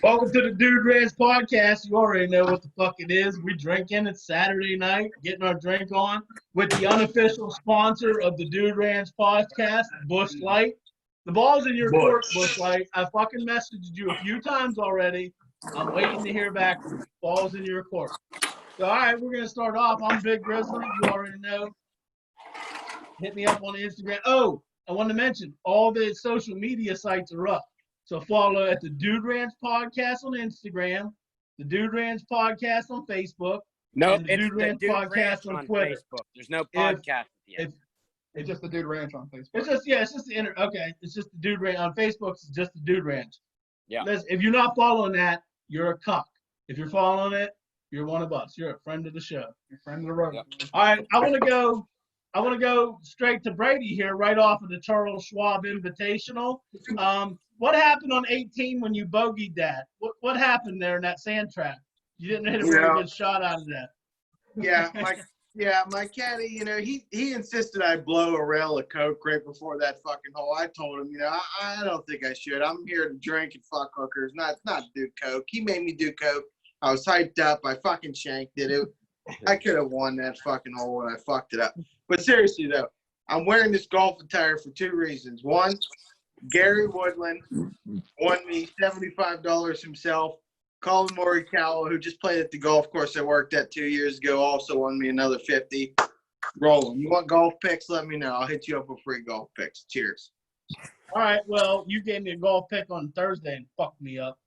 Welcome to the Dude Ranch podcast. You already know what the fuck it is. We drinking. It's Saturday night, getting our drink on with the unofficial sponsor of the Dude Ranch podcast, Busch Light. The ball's in your court, Busch Light. I fucking messaged you a few times already. I'm waiting to hear back from you. Ball's in your court. So, all right, we're going to start off. I'm Big Grizzly. You already know. Hit me up on Instagram. Oh, I want to mention all the social media sites are up. So follow at the Dude Ranch Podcast on Instagram, the Dude Ranch Podcast on Facebook, nope, and the Dude Ranch Podcast on Twitter. Facebook. There's no podcast yet. It's just the Dude Ranch on Facebook. It's just it's just the Dude Ranch on Facebook. It's just the Dude Ranch. Yeah. Listen, if you're not following that, you're a cuck. If you're following it, you're one of us. You're a friend of the show. You're a friend of the road. Yep. All right, I want to go straight to Brady here, right off of the Charles Schwab Invitational. What happened on 18 when you bogeyed that? What happened there in that sand trap? You didn't hit a very good shot out of that. My caddy, he insisted I blow a rail of coke right before that fucking hole. I told him, I don't think I should. I'm here to drink and fuck hookers, not do coke. He made me do coke. I was hyped up. I fucking shanked it. I could have won that fucking hole and I fucked it up. But seriously though, I'm wearing this golf attire for two reasons. One, Gary Woodland won me $75 himself. Colin Morikawa, who just played at the golf course I worked at 2 years ago, also won me another $50. Rolling. You want golf picks? Let me know. I'll hit you up with free golf picks. Cheers. All right. Well, you gave me a golf pick on Thursday and fucked me up.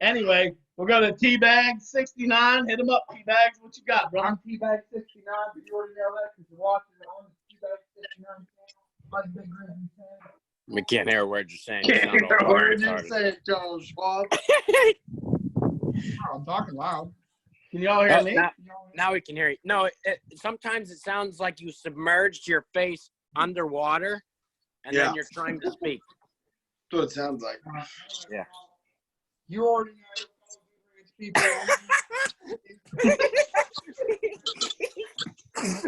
Anyway, we'll go to T-Bag 69. Hit him up, T-Bags. What you got, bro? I'm T-Bag 69, but you already know that because you're watching it on the T-Bag 69 channel. My Big Grizzly fan. We can't hear a word you're saying. Can't hear a word you're saying, Charles Schwab. I'm talking loud. Can y'all hear me? Now we can hear you. No, sometimes it sounds like you submerged your face underwater, and then you're trying to speak. That's what it sounds like. Yeah. You already know people.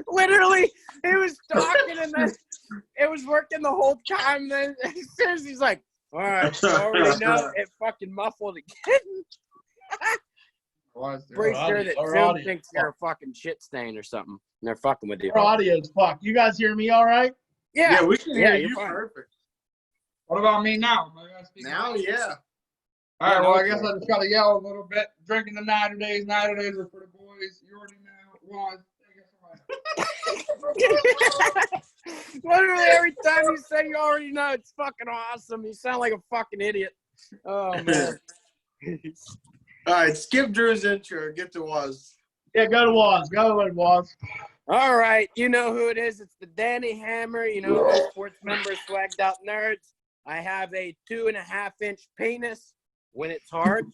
Literally, he was talking and then it was working the whole time. Then as soon as he's like, all right, I already know, it fucking muffled again. Pretty sure that Zoom thinks you're a fucking shit stain or something. And they're fucking with you. Our audio's fucked. You guys hear me all right? Yeah, we can hear you fine. perfect. What about me now? Now, yeah. All right, well, I guess I just got to yell a little bit. Drinking the 90 days. 90 days are for the boys. You already know. Well, Literally every time you say you already know, it's fucking awesome. You sound like a fucking idiot. Oh, man. All right, skip Drew's intro. Get to Waz. Yeah, go to Waz. Go to Waz. All right, you know who it is. It's the Danny Hammer. You know, the sports member, swagged out nerds. I have a 2.5-inch penis when it's hard.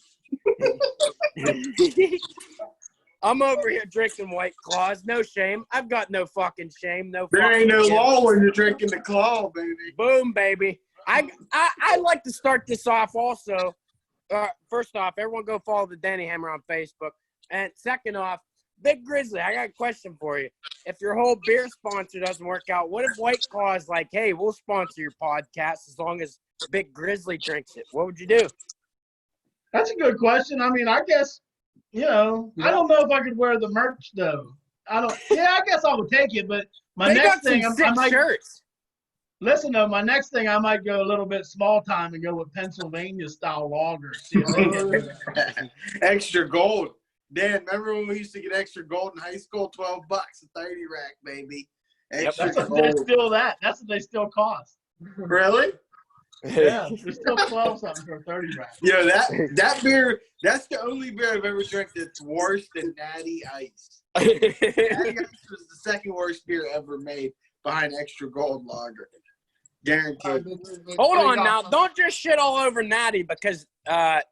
I'm over here drinking White Claws. No shame. I've got no fucking shame. There ain't no law when you're drinking the claw, baby. Boom, baby. I like to start this off also. First off, everyone go follow the Danny Hammer on Facebook. And second off, Big Grizzly, I got a question for you. If your whole beer sponsor doesn't work out, what if White Claw is like, hey, we'll sponsor your podcast as long as Big Grizzly drinks it? What would you do? That's a good question. I mean, I guess, I don't know if I could wear the merch, though. I guess I would take it, but my next thing, I might. Shirts. Listen, though, my next thing, I might go a little bit small time and go with Pennsylvania-style lager. See if they get Extra gold. Dan, remember when we used to get extra gold in high school? $12, a 30 rack, baby. Extra gold. That's what they still cost. Really? Yeah, there's still 12 something for a 30 rack. That beer, that's the only beer I've ever drank that's worse than Natty Ice. Natty Ice was the second worst beer ever made behind Extra Gold Lager. Guaranteed. Hold on now. Don't just shit all over Natty because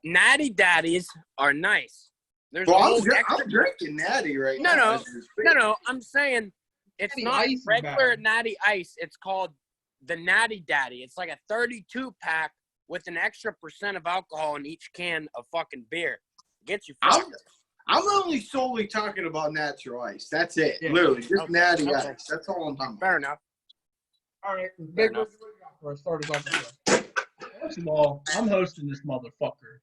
Natty Daddies are nice. I'm drinking Natty right now. No. I'm saying it's not regular Natty Ice. It's called the Natty Daddy. It's like a 32-pack with an extra % of alcohol in each can of fucking beer. Gets you fucked. I'm only solely talking about natural ice. That's it. Yeah. Literally, just natty ice. That's all I'm talking about. Fair enough. All right. Big, what you got for us? Start us off. First of all, I'm hosting this motherfucker.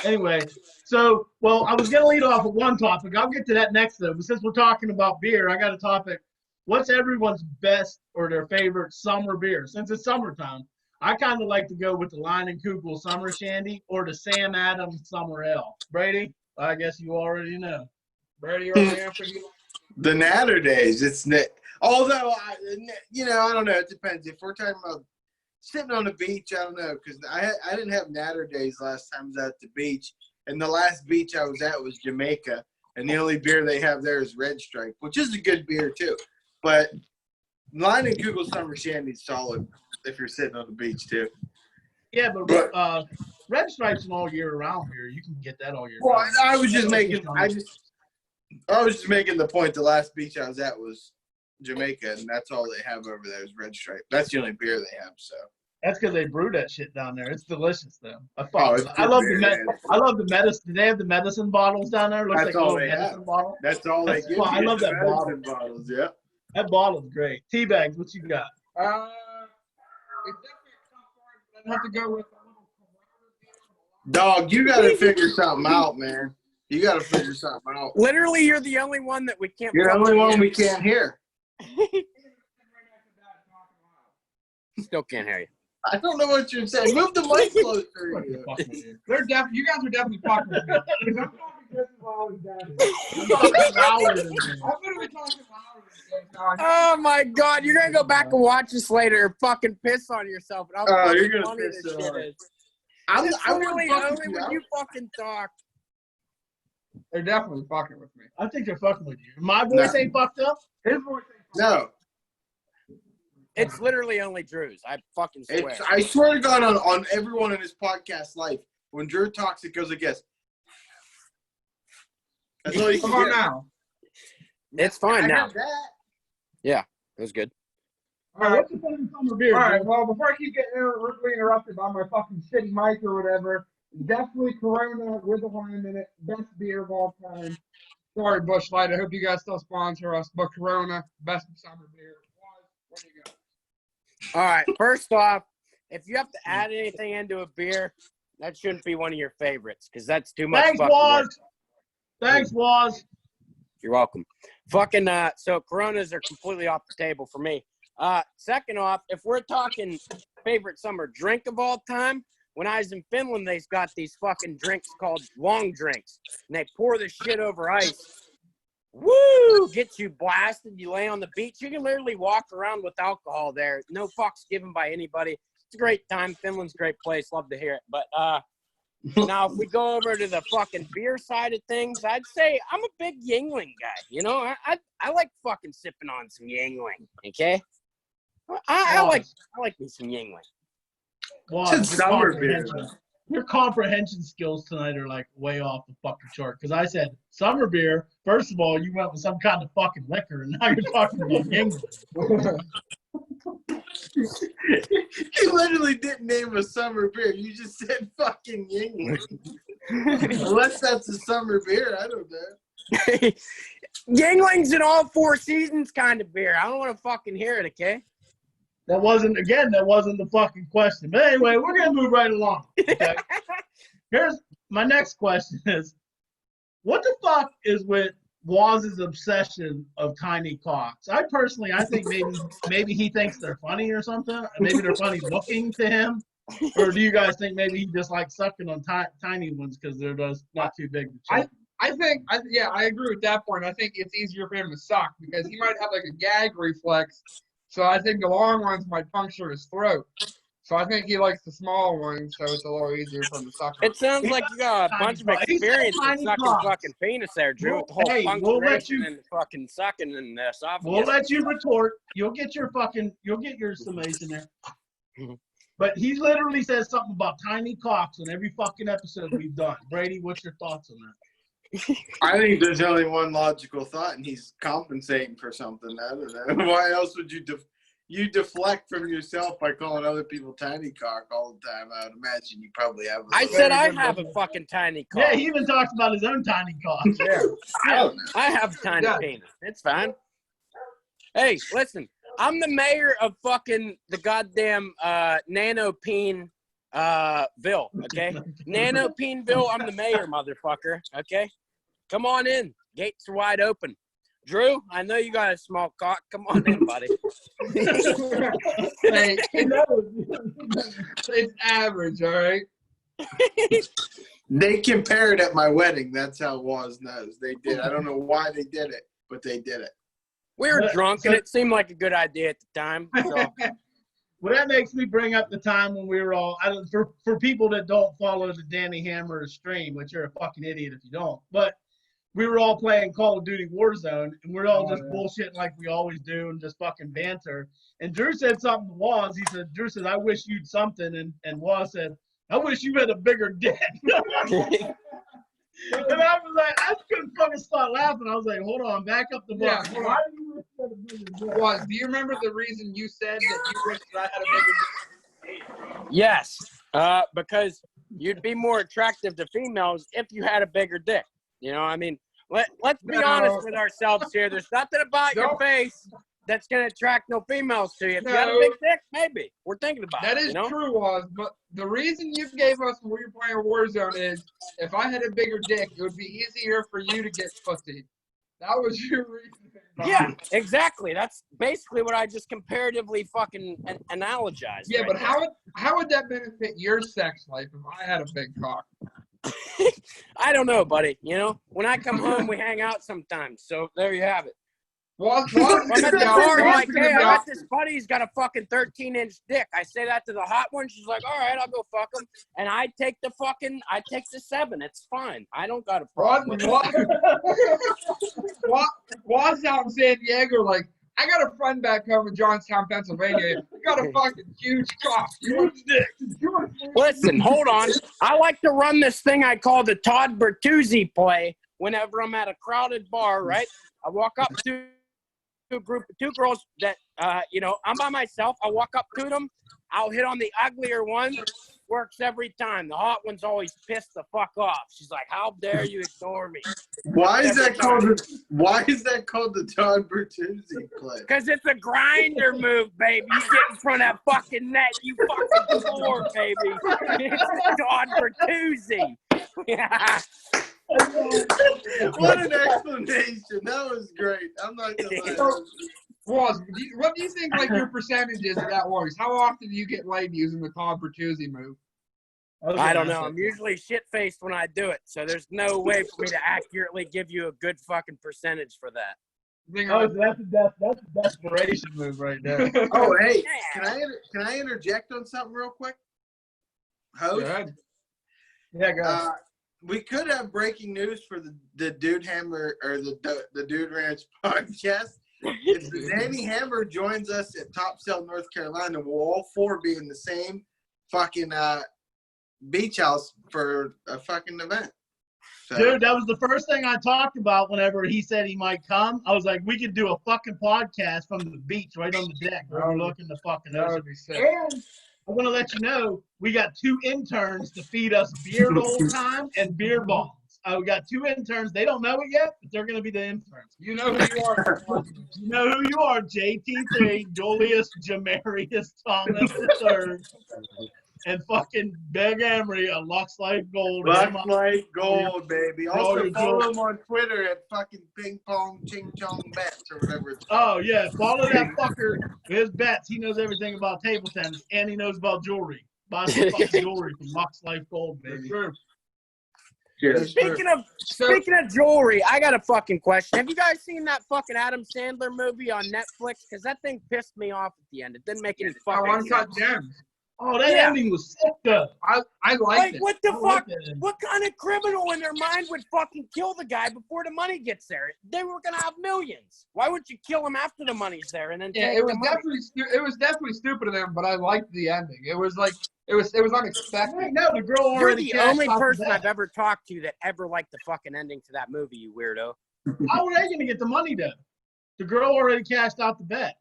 Anyway, so, well, I was going to lead off with one topic. I'll get to that next, though. But since we're talking about beer, I got a topic. What's everyone's best or their favorite summer beer? Since it's summertime, I kind of like to go with the Line and Kugel Summer Shandy or the Sam Adams Summer Ale. Brady, I guess you already know. Brady, you're on the answer. The Natter Days. Although, I don't know. It depends. If we're talking about sitting on the beach, I don't know. Because I didn't have Natter Days last time I was at the beach. And the last beach I was at was Jamaica. And the only beer they have there is Red Stripe, which is a good beer, too. But Line and Kugel Summer Shandy is solid if you're sitting on the beach, too. Yeah, but Red Stripe's an all year round beer. You can get that all year Well, round. I was just making the point. The last beach I was at was Jamaica, and that's all they have over there is Red Stripe. That's the only beer they have. So that's because they brew that shit down there. It's delicious, though. I love the medicine. Do they have the medicine bottles down there? Looks that's like all a little they medicine have. bottle. That's all they give. I love that bottle. Bottles, yeah. That bottle's great. Teabags, what you got? It's definitely a tough one, but I'd have to go with a little Corona. Dog, you got to figure something out, man. You got to figure something out. Literally, you're the only one that we can't. You're the only one we can't hear. Still can't hear you. I don't know what you're saying. Move the mic closer to you. You guys are definitely fucking with me. Because I'm talking just as loud as that. I'm literally talking louder than Oh my God, you're gonna go back and watch this later and fucking piss on yourself. And how you're gonna funny piss this on shit it. is. I'm It's literally fucking only when you fucking talk. They're definitely fucking with me. I think they're fucking with you. My voice ain't fucked up? His voice ain't fucking No. It's literally only Drew's. I fucking swear. I swear to God on everyone in this podcast life, when Drew talks, it goes like this. That's all you can Come on get. now. It's fine I now. heard that. Yeah, it was good. All right. What's the fucking summer beer? All right, bro? well, before I keep getting rudely interrupted by my fucking shitty mic or whatever, definitely Corona with a lime in it. Best beer of all time. Sorry, Busch Light. I hope you guys still sponsor us, but Corona, best summer beer. What do you got? All right, first off, if you have to add anything into a beer, that shouldn't be one of your favorites because that's too much Thanks, fucking work. Waz. Thanks, Waz. You're welcome. Fucking so Coronas are completely off the table for me. Second off, if we're talking favorite summer drink of all time, when I was in Finland, they've got these fucking drinks called long drinks, and they pour this shit over ice. Woo! Gets you blasted. You lay on the beach. You can literally walk around with alcohol there. No fucks given by anybody. It's a great time. Finland's a great place. Love to hear it. But now if we go over to the fucking beer side of things, I'd say I'm a big Yingling guy. You know, I like fucking sipping on some Yingling. Okay, I like me some Yingling. Waz, It's summer beer. Your comprehension skills tonight are like way off the fucking chart. Because I said summer beer. First of all, you went with some kind of fucking liquor, and now you're talking about Yingling. You literally didn't name a summer beer. You just said fucking Yingling. Unless that's a summer beer, I don't know. Yingling's an all four seasons kind of beer. I don't want to fucking hear it, okay? That wasn't the fucking question. But anyway, we're going to move right along. Okay? Here's my next question is, what the fuck is with Waz's obsession of tiny cocks? I think maybe he thinks they're funny or something. Maybe they're funny looking to him. Or do you guys think maybe he just likes sucking on tiny ones because they're just not too big to chew? I agree with that point. I think it's easier for him to suck because he might have like a gag reflex. So I think the long ones might puncture his throat. So I think he likes the small ones, so it's a little easier for him to suck. It sounds like you got a bunch of experience in sucking fucking penis there, Drew. With the whole punctuation and fucking sucking and esophagus. We'll let you retort. You'll get your summation there. But he literally says something about tiny cocks on every fucking episode we've done. Brady, what's your thoughts on that? I think there's only one logical thought, and he's compensating for something. I don't know. Why else would you deflect from yourself by calling other people tiny cock all the time? I would imagine you probably have. I said I have a fucking tiny cock. Yeah, he even talks about his own tiny cock. Yeah. I have a tiny penis. It's fine. Hey, listen. I'm the mayor of fucking the goddamn nanopeen Ville, okay? Nano Peenville, I'm the mayor, motherfucker, okay? Come on in. Gates are wide open. Drew, I know you got a small cock. Come on in, buddy. Hey, it's average, all right? They compared at my wedding. That's how Waz knows. They did. I don't know why they did it, but they did it. We were drunk, and it seemed like a good idea at the time. So. Well, that makes me bring up the time when we were all, for people that don't follow the Danny Hammer stream, which you're a fucking idiot if you don't, but we were all playing Call of Duty Warzone, and we're all just bullshitting like we always do and just fucking banter. And Drew said something to Waz. Drew said, I wish you'd something. And Waz said, I wish you had a bigger dick. And I was like, I couldn't fucking start laughing. I was like, hold on, back up the bus. Yeah, Why do you wish you had a bigger dick? Was, do you remember the reason you said that you wished that I had a bigger dick? Yes, because you'd be more attractive to females if you had a bigger dick. You know, I mean, let's be honest with ourselves here. There's nothing about your face that's going to attract no females to you. If you had a big dick, maybe. We're thinking about that it. That is you know? true, Waz, but the reason you gave us when we were playing Warzone is if I had a bigger dick, it would be easier for you to get pussy. That was your reason. Yeah, exactly. That's basically what I just comparatively fucking analogized. Yeah, right but there. how would that benefit your sex life if I had a big cock? I don't know, buddy. You know, when I come home, we hang out sometimes. So there you have it. I'm at the bar, like, hey, I got this buddy. He's got a fucking 13-inch dick. I say that to the hot one. She's like, all right, I'll go fuck him. And I take the 7. It's fine. I don't got a problem with Waz out in San Diego, like, I got a friend back home in Johnstown, Pennsylvania. He got a fucking huge cock. Huge dick. Listen, hold on. I like to run this thing I call the Todd Bertuzzi play whenever I'm at a crowded bar, right? I walk up to a group of 2 girls that, I'm by myself. I walk up to them. I'll hit on the uglier one. Works every time. The hot one's always pissed the fuck off. She's like, how dare you ignore me? Why is that called the Todd Bertuzzi play? Because it's a grinder move, baby. You get in front of that fucking net, you fucking score, baby. It's Todd Bertuzzi. Yeah. What an explanation. That was great. I'm not going to lie. Waz, what do you think, like, your percentages of that works? How often do you get laid using the Todd Bertuzzi move? I don't know. I'm usually shit-faced when I do it, so there's no way for me to accurately give you a good fucking percentage for that. Oh, that's a desperation move right there. Oh, hey, can I interject on something real quick? Host? Yeah, go ahead. We could have breaking news for the Dude Hammer or the Dude Ranch podcast. If the Danny Hammer joins us at Topsail, North Carolina, we'll all 4 be in the same fucking beach house for a fucking event. So. Dude, that was the first thing I talked about whenever he said he might come. I was like, we could do a fucking podcast from the beach right on the deck overlooking the fucking ocean. And I'm going to let you know, we got 2 interns to feed us beer the whole time and beer bombs. We got 2 interns. They don't know it yet, but they're going to be the interns. You know who you are. You know who you are. JT3, Julius Jamarius Thomas III, and fucking Big Emery, a Lux Life Gold. Lux Life Gold, baby. Also follow him on Twitter at fucking Ping Pong Ching Chong Bets or whatever it's called. Oh, yeah. Follow that fucker. His bets. He knows everything about table tennis, and he knows about jewelry. Buy some fucking jewelry from Lux Life Gold, baby. Speaking of jewelry, I got a fucking question. Have you guys seen that fucking Adam Sandler movie on Netflix? Because that thing pissed me off at the end. It didn't make any fucking sense. Oh, that ending was sick, though. I liked it. What the fuck? What kind of criminal in their mind would fucking kill the guy before the money gets there? They were gonna have millions. Why would you kill him after the money's there and then take it was the money? it was definitely stupid of them, but I liked the ending. It was like it was unexpected. No, the girl already. You're the only person I've ever talked to that ever liked the fucking ending to that movie, you weirdo. How were they gonna get the money though? The girl already cashed out the bet.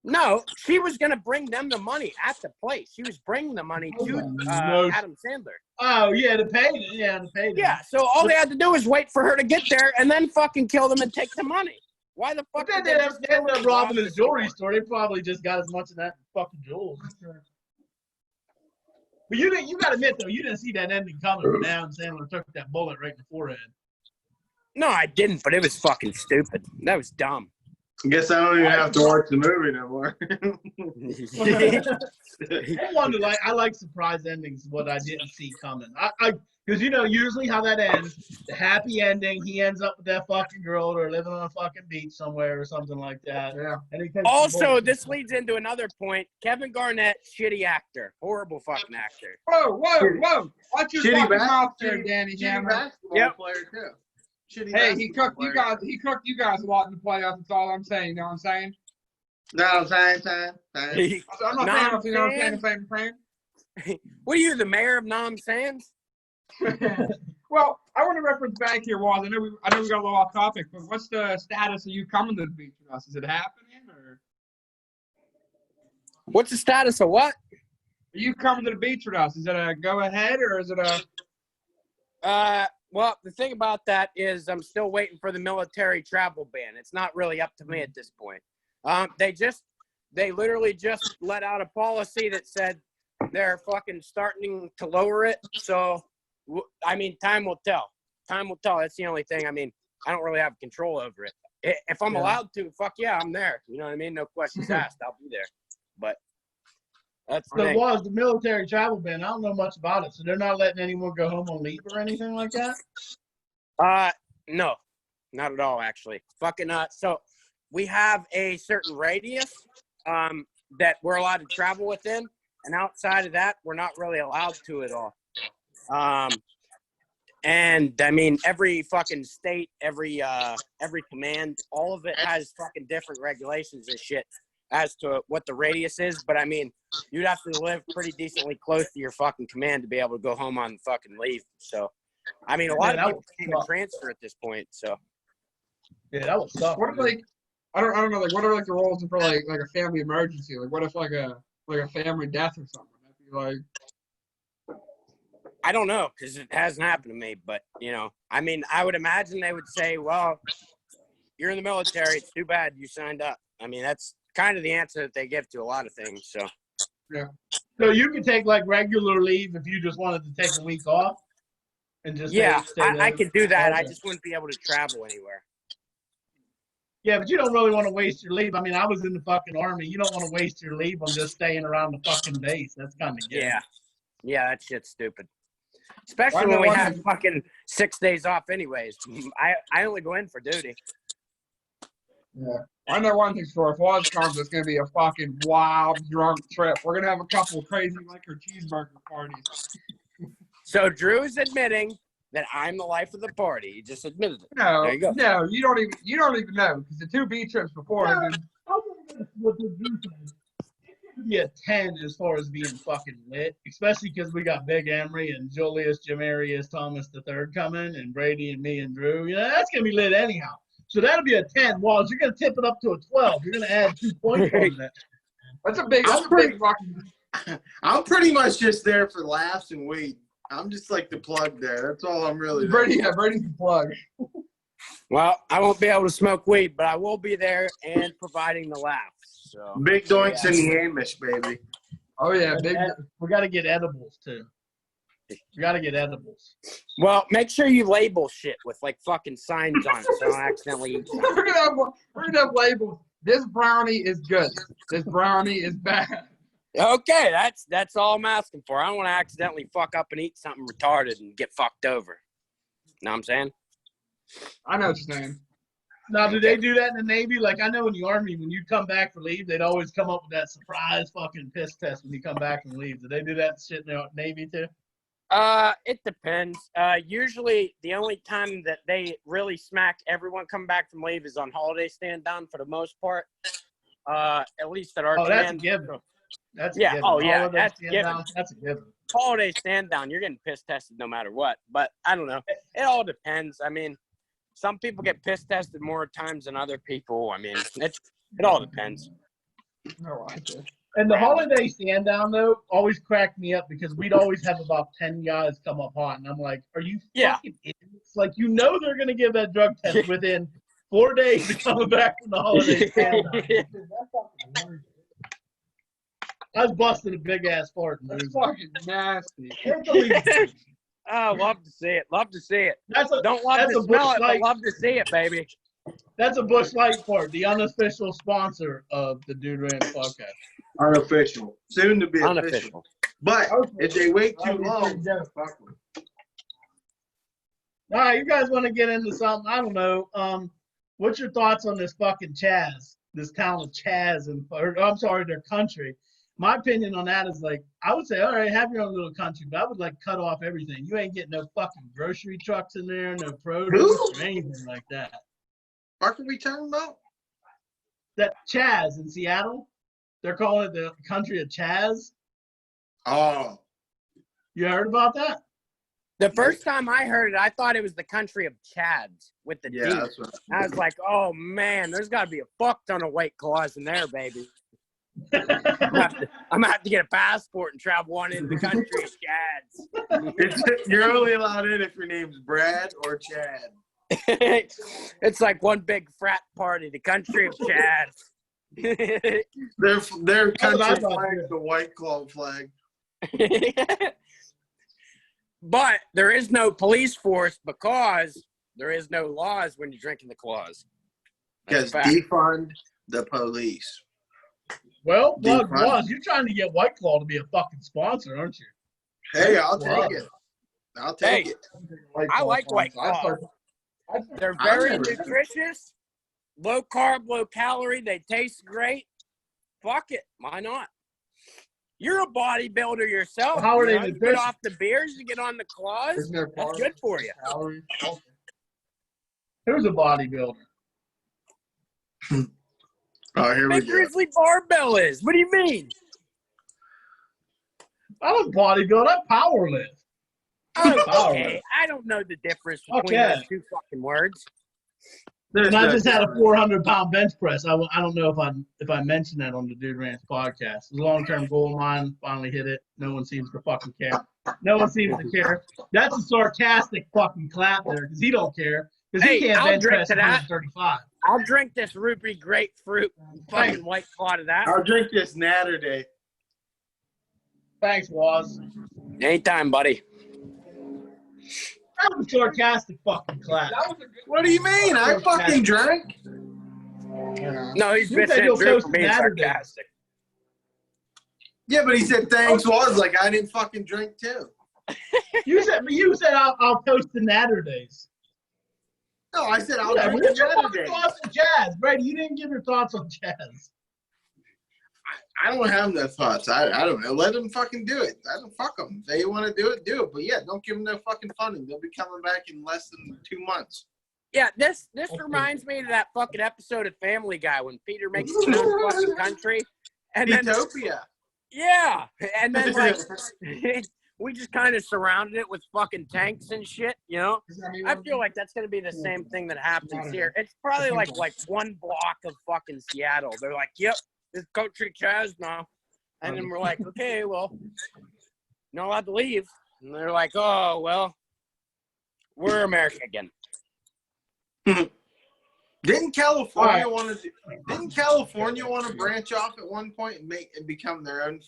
No, she was going to bring them the money at the place. She was bringing the money to Adam Sandler. Oh, yeah, to pay them. Yeah, to pay them. Yeah, so all they had to do was wait for her to get there and then fucking kill them and take the money. Why the fuck did they end up robbing his jewelry store? They probably just got as much of that fucking jewels. But you got to admit though, you didn't see that ending coming when Adam Sandler took that bullet right in the forehead. No, I didn't, but it was fucking stupid. That was dumb. I guess I don't even have to watch the movie no more. I like surprise endings. What I didn't see coming. Because usually how that ends, the happy ending, he ends up with that fucking girl or living on a fucking beach somewhere or something like that. Yeah. And he takes Also, this leads into another point. Kevin Garnett, shitty actor, horrible fucking actor. Whoa! Watch your Shitty fucking mouth there, Danny Hammer. basketball player too. Shitty Hey, he basketball cooked you player. guys. He cooked you guys a lot in the playoffs. That's all I'm saying. You know what I'm saying? No, I'm saying. I'm not saying. You know what I'm saying? What are you, the mayor of Nam Sands? Well, I want to reference back here, Waz. I know we got a little off topic, but what's the status of you coming to the beach with us? Is it happening, or What's the status of what? are you coming to the beach with us? Is it a go ahead, or is it a? Well, the thing about that is I'm still waiting for the military travel ban. It's not really up to me at this point. They literally just let out a policy that said they're fucking starting to lower it. So, I mean, time will tell. Time will tell. That's the only thing. I mean, I don't really have control over it. If I'm allowed to, fuck yeah, I'm there. You know what I mean? No questions asked. I'll be there. But that's the thing. was the military travel ban. I don't know much about it, so they're not letting anyone go home on leave or anything like that. No, not at all. Actually, so we have a certain radius that we're allowed to travel within, and outside of that, we're not really allowed to at all. And I mean, every fucking state, every command, all of it has fucking different regulations and shit as to what the radius is. But I mean, you'd have to live pretty decently close to your fucking command to be able to go home on fucking leave. So, I mean, a lot of people can't even transfer at this point. So, yeah, that was tough. What if I don't know, what are the rules for like a family emergency? Like, what if like a family death or something? That'd be like. I don't know, because it hasn't happened to me, but, I mean, I would imagine they would say, well, you're in the military. It's too bad you signed up. I mean, that's kind of the answer that they give to a lot of things. So, yeah. So you could take like regular leave if you just wanted to take a week off and just yeah, stay there. I could do that. Okay. I just wouldn't be able to travel anywhere. Yeah, but you don't really want to waste your leave. I mean, I was in the fucking Army. You don't want to waste your leave on just staying around the fucking base. That's kind of gay. Yeah, that shit's stupid. Especially when we have fucking 6 days off anyways. I only go in for duty. Yeah. I know one thing's for if Waz comes, it's going to be a fucking wild, drunk trip. We're going to have a couple of crazy liquor cheeseburger parties. So Drew's admitting that I'm the life of the party. He just admitted it. No, there you go. No, you don't even know, because the 2 beach trips before have been. Be a 10 as far as being fucking lit, especially because we got Big Emery and Julius Jamarius Thomas III coming, and Brady and me and Drew. That's gonna be lit anyhow. So that'll be a 10. Walls, you're gonna tip it up to a 12. You're gonna add 2 points on that. That's a big fucking. I'm pretty much just there for laughs and weed. I'm just like the plug there. That's all I'm really doing. Brady's the plug. Well, I won't be able to smoke weed, but I will be there and providing the laughs. So big doinks in the Amish, baby. Oh yeah, we got to get edibles too. We got to get edibles. Well, make sure you label shit with like fucking signs on it, so I don't accidentally eat something. We're gonna have labels. This brownie is good. This brownie is bad. Okay, that's all I'm asking for. I don't want to accidentally fuck up and eat something retarded and get fucked over. Know what I'm saying? I know what you're saying. Now, do they do that in the Navy? Like, I know in the Army, when you come back for leave, they'd always come up with that surprise fucking piss test when you come back from leave. Do they do that shit in the Navy too? It depends. Usually the only time that they really smack everyone coming back from leave is on holiday stand down for the most part. At least at our command. That's a given. That's a yeah. given. Oh yeah, holiday that's given. Down, that's a given. Holiday stand down, you're getting piss tested no matter what. But I don't know. It all depends. I mean, some people get piss tested more times than other people. I mean, it all depends. No, I did. And the holiday stand down though always cracked me up because we'd always have about 10 guys come up hot, and I'm like, "Are you fucking idiots? Like, they're gonna give that drug test within 4 days of coming back from the holiday stand down." I was busting a big ass fart. That's Dude. fucking nasty. Take the lead. Oh, love to see it. Love to see it. Don't love That's to a smell Bush it, but Light. love to see it, baby. That's a Bush Light fart, the unofficial sponsor of the Dude Ranch podcast. Unofficial. Soon to be official. Unofficial. But if they wait too That'd be long, pretty dope. fuck them. All right, you guys want to get into something? I don't know. What's your thoughts on this fucking Chaz, this town of Chaz, I'm sorry, their country? My opinion on that is like, I would say, all right, have your own little country, but I would like cut off everything. You ain't getting no fucking grocery trucks in there, no produce or anything like that. What are we talking about? That Chaz in Seattle, they're calling it the country of Chaz. Oh. You heard about that? The first time I heard it, I thought it was the country of Chads with the D. Yeah, that's what I was like, oh, man, there's got to be a fuck ton of white claws in there, baby. I'm going to have to get a passport and travel on into the country of Chads. You're only allowed in if your name's Brad or Chad. It's like one big frat party, the country of Chads. Their country I thought, flag too. is the White Claw flag. But there is no police force because there is no laws when you're drinking the claws. Because defund the police. Well, Defund. Boss, you're trying to get White Claw to be a fucking sponsor, aren't you? Hey, I'll Wow. take it. I'll take Hey. it. I like White Claw. They're very I've never- nutritious, low carb, low calorie. They taste great. Fuck it. Why not? You're a bodybuilder yourself. Well, how are they you get nutritious? off the beers, you get on the claws. There's no That's carbs, good for you. calories. Who's a bodybuilder? Oh, here we Big go. Grizzly Barbell is. What do you mean? I don't bodybuild. I power lift. Okay, I don't know the difference between Okay. those two fucking words. There's And I no just had a difference. 400-pound bench press. I don't know if I mentioned that on the Dude Ranch podcast. It's a long-term goal of mine. Finally hit it. No one seems to fucking care. No one seems to care. That's a sarcastic fucking clap there because he don't care. Because he Hey, can't I'll bench drink press to that. 135. I'll drink this Ruby grapefruit fucking White Claw to that. I'll drink this Natter Day. Thanks, Waz. Anytime, buddy. That was a sarcastic fucking clap. That was a good What do you mean? I fucking drank. one. No, he's You said bitching you'll at Drew post for being Saturday. sarcastic. Yeah, but he said thanks. Was like I didn't fucking drink too. You said I'll post the Natter days. No, I said I'll Yeah, drink what's your Natter fucking Day. thoughts on Jazz, Brady? You didn't give your thoughts on Jazz. I don't have no thoughts. I don't know. Let them fucking do it. I don't fuck them. If they want to do it, do it. But yeah, don't give them no fucking funding. They'll be coming back in less than 2 months. Yeah, this reminds me of that fucking episode of Family Guy when Peter makes his own fucking country. And then, Utopia. yeah, and then like we just kind of surrounded it with fucking tanks and shit, you know? I feel like that's going to be the same thing that happens here. It's probably like one block of fucking Seattle. They're like, yep, this country Chaz now. And then we're like, okay, well, not allowed to leave. And they're like, oh, well, we're America again. Didn't California want to branch off at one point and become their own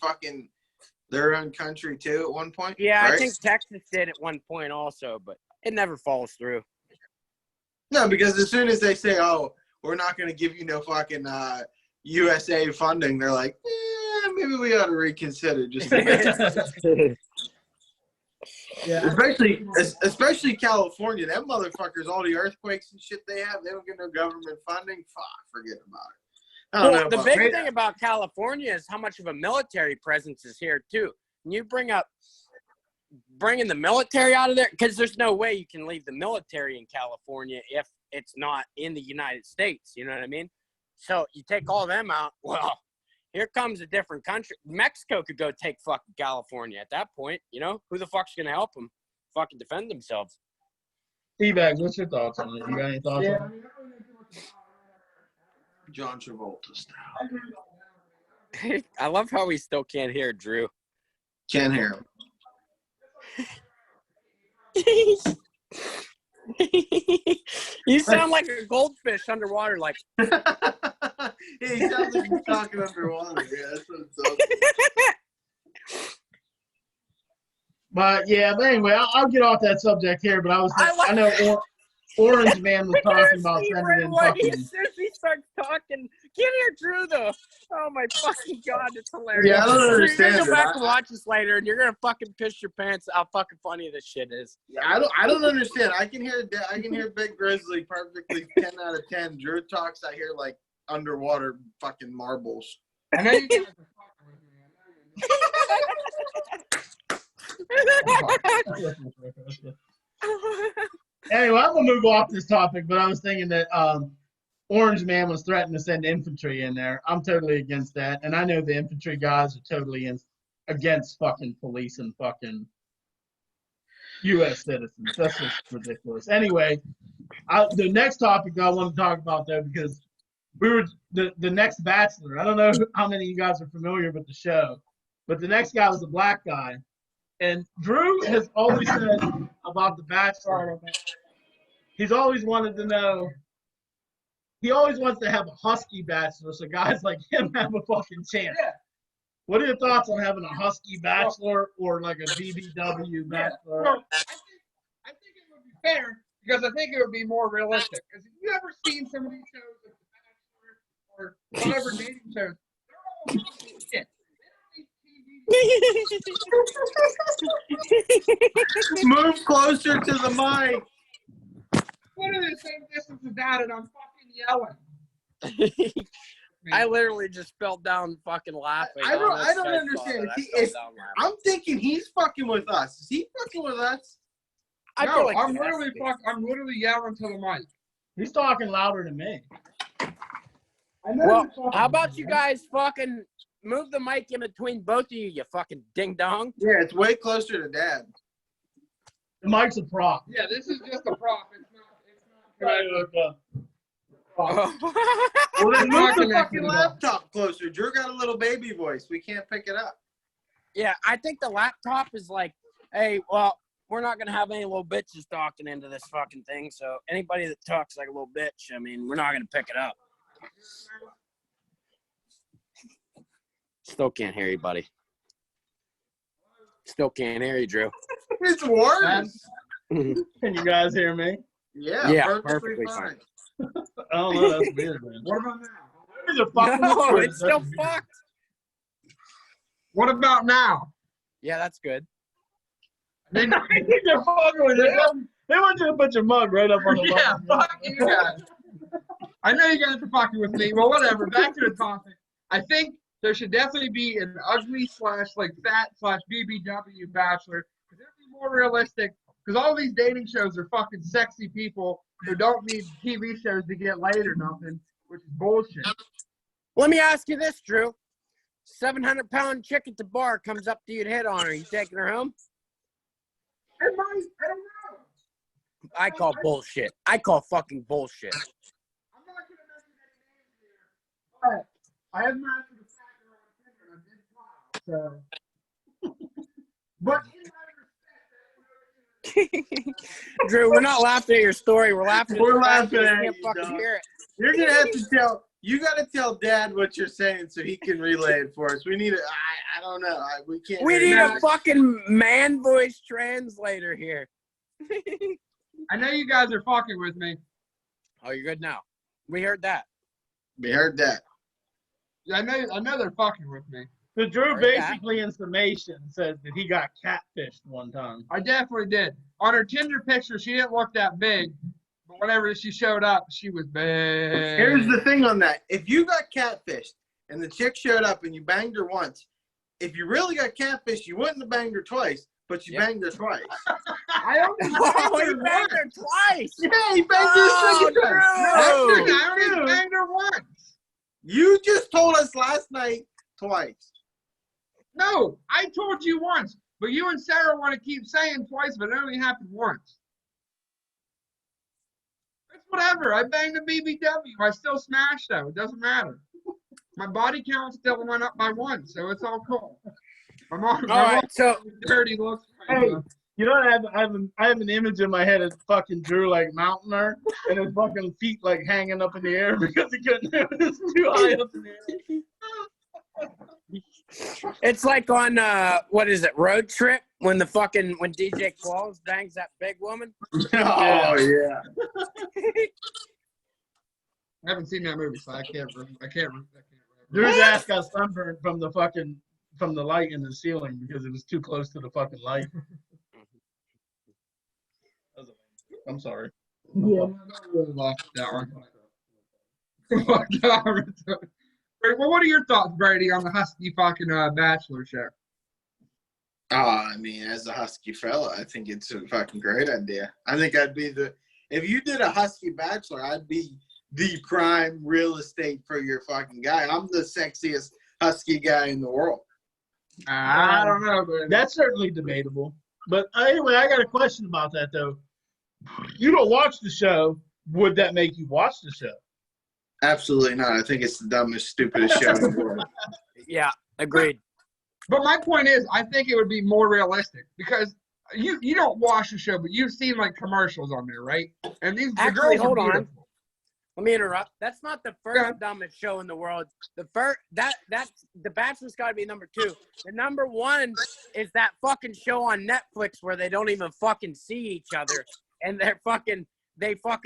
country too at one point? Yeah, right? I think Texas did at one point also, but it never falls through. No, because as soon as they say, "Oh, we're not going to give you no fucking USA funding," they're like, maybe we ought to reconsider just a bit. Yeah. Especially California. Them motherfuckers, all the earthquakes and shit they have, they don't get no government funding. Fuck, forget about it. I don't know Well, the about big that. thing about California is how much of a military presence is here too. And you bringing the military out of there, because there's no way you can leave the military in California if it's not in the United States. You know what I mean? So you take all them out. Well, here comes a different country. Mexico could go take fucking California at that point. You know, who the fuck's gonna help them fucking defend themselves? T-Bags, what's your thoughts on it? You got any thoughts Yeah, on it? John Travolta style. I love how we still can't hear Drew. Can't hear him. You sound like a goldfish underwater, like. He sounds like he's talking underwater. Yeah, that's what it sounds like. But anyway, I'll get off that subject here. But I know Orange Man was talking about sending in fucking. As soon as he starts talking, get here, Drew. Though, oh my fucking god, it's hilarious. Yeah, I don't You're understand gonna go it. back and watch this later, and you're gonna fucking piss your pants how fucking funny this shit is. I don't understand. I can hear Big Grizzly perfectly 10 out of 10. Drew talks, I hear like underwater fucking marbles. I know you guys are fucking with me. Anyway, I'm gonna move off this topic, but I was thinking that Orange Man was threatening to send infantry in there. I'm totally against that, and I know the infantry guys are totally against fucking police and fucking U.S. citizens. That's just ridiculous. Anyway, the next topic I want to talk about though, because we were the next Bachelor. I don't know how many of you guys are familiar with the show, but the next guy was a black guy. And Drew has always said about the Bachelor, he's always wanted to know, he always wants to have a husky Bachelor so guys like him have a fucking chance. Yeah. What are your thoughts on having a husky Bachelor or like a BBW Bachelor? Well, I think it would be fair because I think it would be more realistic. Because if you ever seen some of these shows like The Bachelor or whatever dating shows, they're all fucking shit. Move closer to the mic. What are the same distance as that and I'm fucking yelling? I literally just fell down fucking laughing. I don't understand. I'm thinking he's fucking with us. Is he fucking with us? I No, feel like I'm literally yelling to the mic. He's talking louder than me. I know Well, you're fucking how about with you me. guys fucking move the mic in between both of you, you fucking ding dong? Yeah, it's way closer to Dad. The mic's a prop. Yeah, this is just a prop. It's not Right, look up. Oh. Well, then move not the connected fucking at all. laptop closer. Drew got a little baby voice. We can't pick it up. Yeah, I think the laptop is like, hey, well, we're not gonna have any little bitches talking into this fucking thing. So anybody that talks like a little bitch, I mean, we're not gonna pick it up. Still can't hear you, buddy. Still can't hear you, Drew. It's worse. Can you guys hear me? Yeah, perfectly perfectly fine. I don't know. That's weird, man. What about now? These are fucking No, weird. it's still fucked. What about now? Yeah, that's good. I think they're fucking with it. They want you to put your mug right up on the Yeah, fucking- fuck you guys. I know you guys are fucking with me. Well, whatever. Back to the topic. I think there should definitely be an ugly / like fat / BBW Bachelor. Because it'd be more realistic. Because all these dating shows are fucking sexy people who don't need TV shows to get laid or nothing, which is bullshit. Let me ask you this, Drew. 700-pound chick at the bar comes up to you to hit on her. You taking her home? I don't know. I call bullshit. I call fucking bullshit. I'm not going to mention any names here. But I have matched with a fat girl on Tinder and I did file. So, but in my respect, Drew, we're not laughing at your story. We're laughing at We're the fact laughing that at you can't you, fucking dog. hear it. You're gonna have to tell. You gotta tell Dad what you're saying so he can relay it for us. We need a. I don't know. We can't. We hear need you. a fucking man voice translator here. I know you guys are fucking with me. Oh, you're good now. We heard that. We heard that. I know they're fucking with me. So Drew Heard that. basically in summation says that he got catfished one time. I definitely did. On her Tinder picture, she didn't look that big, but whenever she showed up, she was big. Here's the thing on that. If you got catfished and the chick showed up and you banged her once, if you really got catfished, you wouldn't have banged her twice, but you Yep. banged her twice. I only Oh, banged he her banged once. her twice. Yeah, he banged Oh, her second time. Drew. I only banged her once. You just told us last night twice. No, I told you once, but you and Sarah want to keep saying twice, but it only happened once. It's whatever. I banged a BBW. I still smashed though. It doesn't matter. My body count still went up by one, so it's all cool. My mom All right, so dirty looks. Hey, You know, I have an image in my head of fucking Drew like mounting her, and his fucking feet like hanging up in the air because he couldn't. It was too high up in the air. It's like on what is it, Road Trip, when DJ Qualls bangs that big woman. Oh yeah. I haven't seen that movie, so I can't. Drew's ass got sunburned from the light in the ceiling because it was too close to the fucking light. I'm sorry. Yeah, I really lost that one. Well, what are your thoughts, Brady, on the Husky fucking Bachelor show? Oh, I mean, as a Husky fella, I think it's a fucking great idea. I think I'd be if you did a Husky Bachelor, I'd be the prime real estate for your fucking guy. I'm the sexiest Husky guy in the world. I don't know, but That's certainly debatable. But anyway, I got a question about that though. You don't watch the show. Would that make you watch the show? Absolutely not. I think it's the dumbest, stupidest show in the world. Yeah, agreed. But my point is, I think it would be more realistic because you don't watch the show, but you've seen like commercials on there, right? And the Actually, girls hold are on. beautiful. Let me interrupt. That's not the first Yeah. dumbest show in the world. The Bachelor's got to be number 2. The number 1 is that fucking show on Netflix where they don't even fucking see each other, and they fucking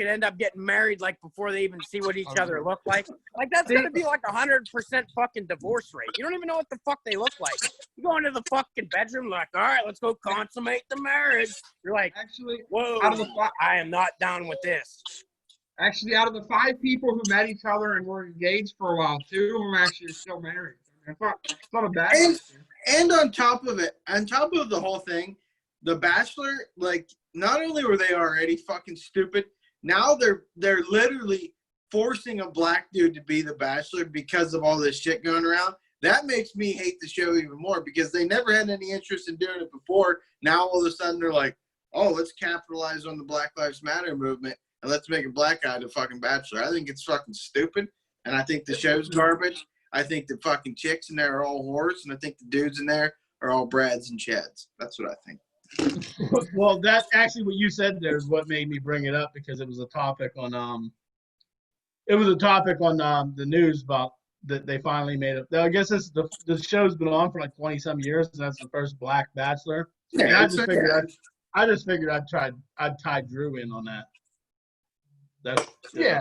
end up getting married like before they even see what each other look like. Like that's gonna be like 100% fucking divorce rate. You don't even know what the fuck they look like. You go into the fucking bedroom like, all right, let's go consummate the marriage. You're like, Actually, whoa, out of the I am not down with this. out of the 5 people who met each other and were engaged for a while, 2 of them actually are still married. It's not a bad thing. And on top of the whole thing, The Bachelor, like, not only were they already fucking stupid, now they're literally forcing a black dude to be the Bachelor because of all this shit going around. That makes me hate the show even more because they never had any interest in doing it before. Now all of a sudden they're like, oh, let's capitalize on the Black Lives Matter movement and let's make a black guy the fucking Bachelor. I think it's fucking stupid, and I think the show's garbage. I think the fucking chicks in there are all whores, and I think the dudes in there are all Brads and Chads. That's what I think. Well, that actually what you said there is what made me bring it up because it was a topic on the news about that they finally made it. I guess the show's been on for like 20 some years, and that's the first black Bachelor. Yeah, And I just figured I'd tie Drew in on that. Yeah.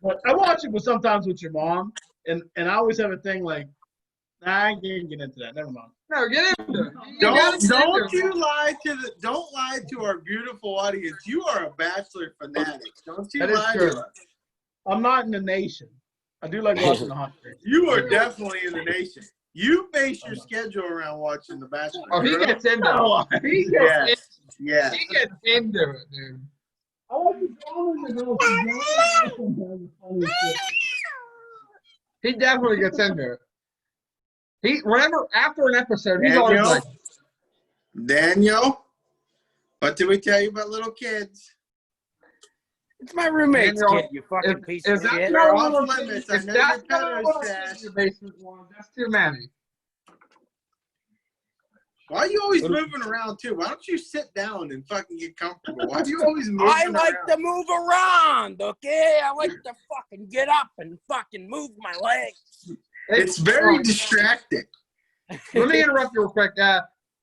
But I watch it sometimes with your mom, and I always have a thing like, nah, I can't get into that. Never mind. No, get into it. Don't lie to our beautiful audience. You are a Bachelor fanatic. Don't you That is lie true. to us. I'm not in the nation. I do like watching the Hunt Race. You are definitely in the nation. You base your schedule around watching The Bachelor. Oh, he gets into No, it. He gets Yes. He gets into it, dude. I want to tell him to go. He definitely gets into it. After an episode, he's always like, Daniel, what did we tell you about little kids? It's my roommate's Daniel, kid, you fucking piece is of that shit. not They're a off little limits. I if know that's your not a pedo little stash. your basement one, that's too many. Why are you always moving around too? Why don't you sit down and fucking get comfortable? Why are you always moving I like around? to move around, okay? I like to fucking get up and fucking move my legs. It's very distracting. Let me interrupt you real quick.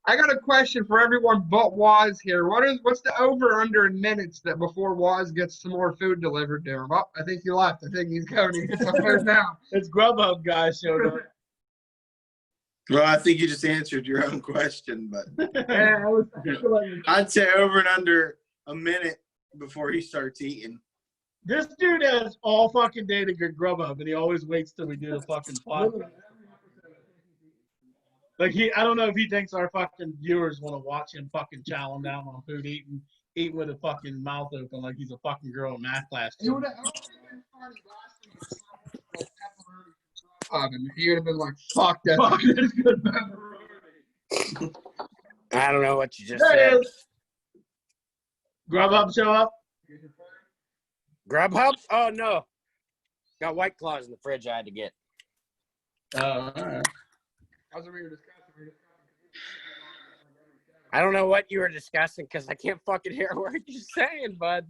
I got a question for everyone but Waz here. What's the over/under in minutes that before Waz gets some more food delivered to him? Oh, I think he left. I think he's going to get some food now. It's Grubhub guy showed up. Well, I think you just answered your own question, but Yeah, I was thinking I'd say over and under a minute before he starts eating. This dude has all fucking day to get Grubhub, and he always waits till we do the fucking podcast. Like I don't know if he thinks our fucking viewers want to watch him fucking chowing down on food, eating with a fucking mouth open like he's a fucking girl in math class. He would have been funny he would have been like, fuck that. Fuck this good pepperoni. I don't know what you just There said. it is. Grubhub show up? Grubhub? Oh, no. Got White Claws in the fridge I had to get. All right. That's what we were discussing. I don't know what you were discussing because I can't fucking hear a word you're saying, bud.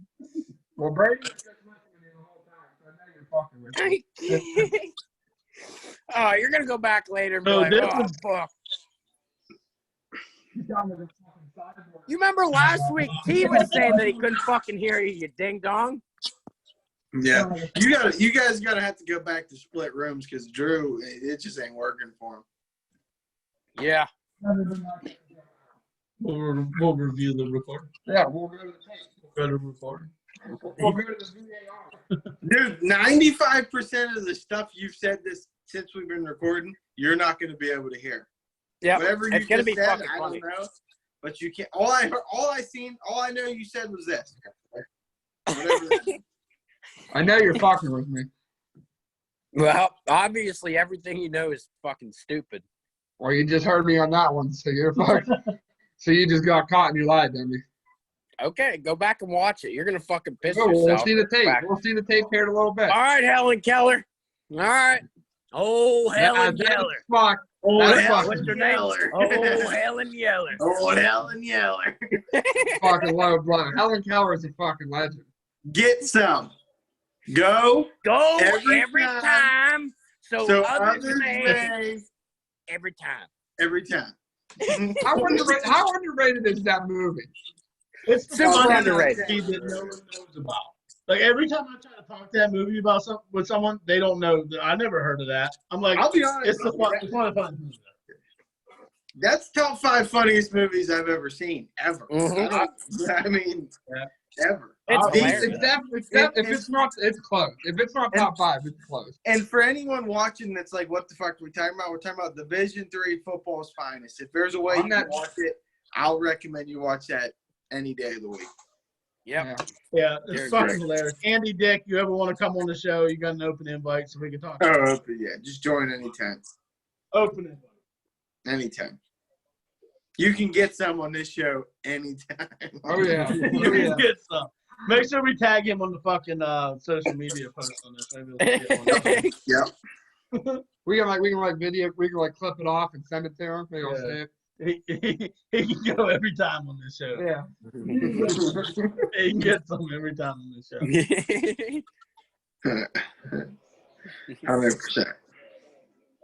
Well, Brady's just listening to you the whole time, so I know you're fucking with me. Oh, you're gonna go back later and be So like, this oh is- fuck. You got me the fucking cyborg. You remember last week T was saying that he couldn't fucking hear you, you ding dong. Yeah, you guys gotta have to go back to split rooms because Drew, it just ain't working for him. Yeah. We'll review the recording. Yeah, we'll go to the tape. Go to recording. We'll go to the VAR. Dude, 95% of the stuff you've said this since we've been recording, you're not gonna be able to hear. Yeah. Whatever you It's gonna just be said, fucking I funny. don't know. But you can't. All I know you said was this. Whatever that is. I know you're fucking with me. Well, obviously everything you know is fucking stupid. Well, you just heard me on that one, so you're fucking. So you just got caught and you lied to me. Okay, go back and watch it. You're gonna fucking piss No, yourself. we'll see the tape. Back. We'll see the tape here in a little bit. All right, Helen Keller. All right. Oh, Helen Yeller. Fuck. Oh, That's Helen What's her name? Yeller. Oh, Helen Yeller. Oh, Helen Yeller. Fucking low blow. Helen Keller is a fucking legend. Get some. Go. Go Every every time. time. So others may. may. Every time. Every time. How underrated is that movie? It's the Super funny underrated. movie that no one knows about. Like every time I try to talk that movie about with someone, they don't know. I never heard of that. I'm like, I'll be honest. it's one of the fun movies. That's top 5 funniest movies I've ever seen, ever. Mhm. I mean, ever. It's Oh, hilarious. It's definitely, if it's not, it's close. If it's not top 5, it's close. And for anyone watching that's like, what the fuck are we talking about? We're talking about Division III football's finest. If there's a way you can watch it, I'll recommend you watch that any day of the week. Yep. Yeah, it's Very fucking great. hilarious. Andy Dick, you ever want to come on the show? You got an open invite so we can talk. Oh, yeah. Just join anytime. Open invite. Anytime. You can get some on this show anytime. Oh, yeah. You Oh, yeah. can get some. Make sure we tag him on the fucking social media post on this. Maybe we'll get one. Yep. We can clip it off and send it to him. Maybe I'll Yeah. say it. He can go every time on this show. Yeah. He can get some every time on this show. 100%.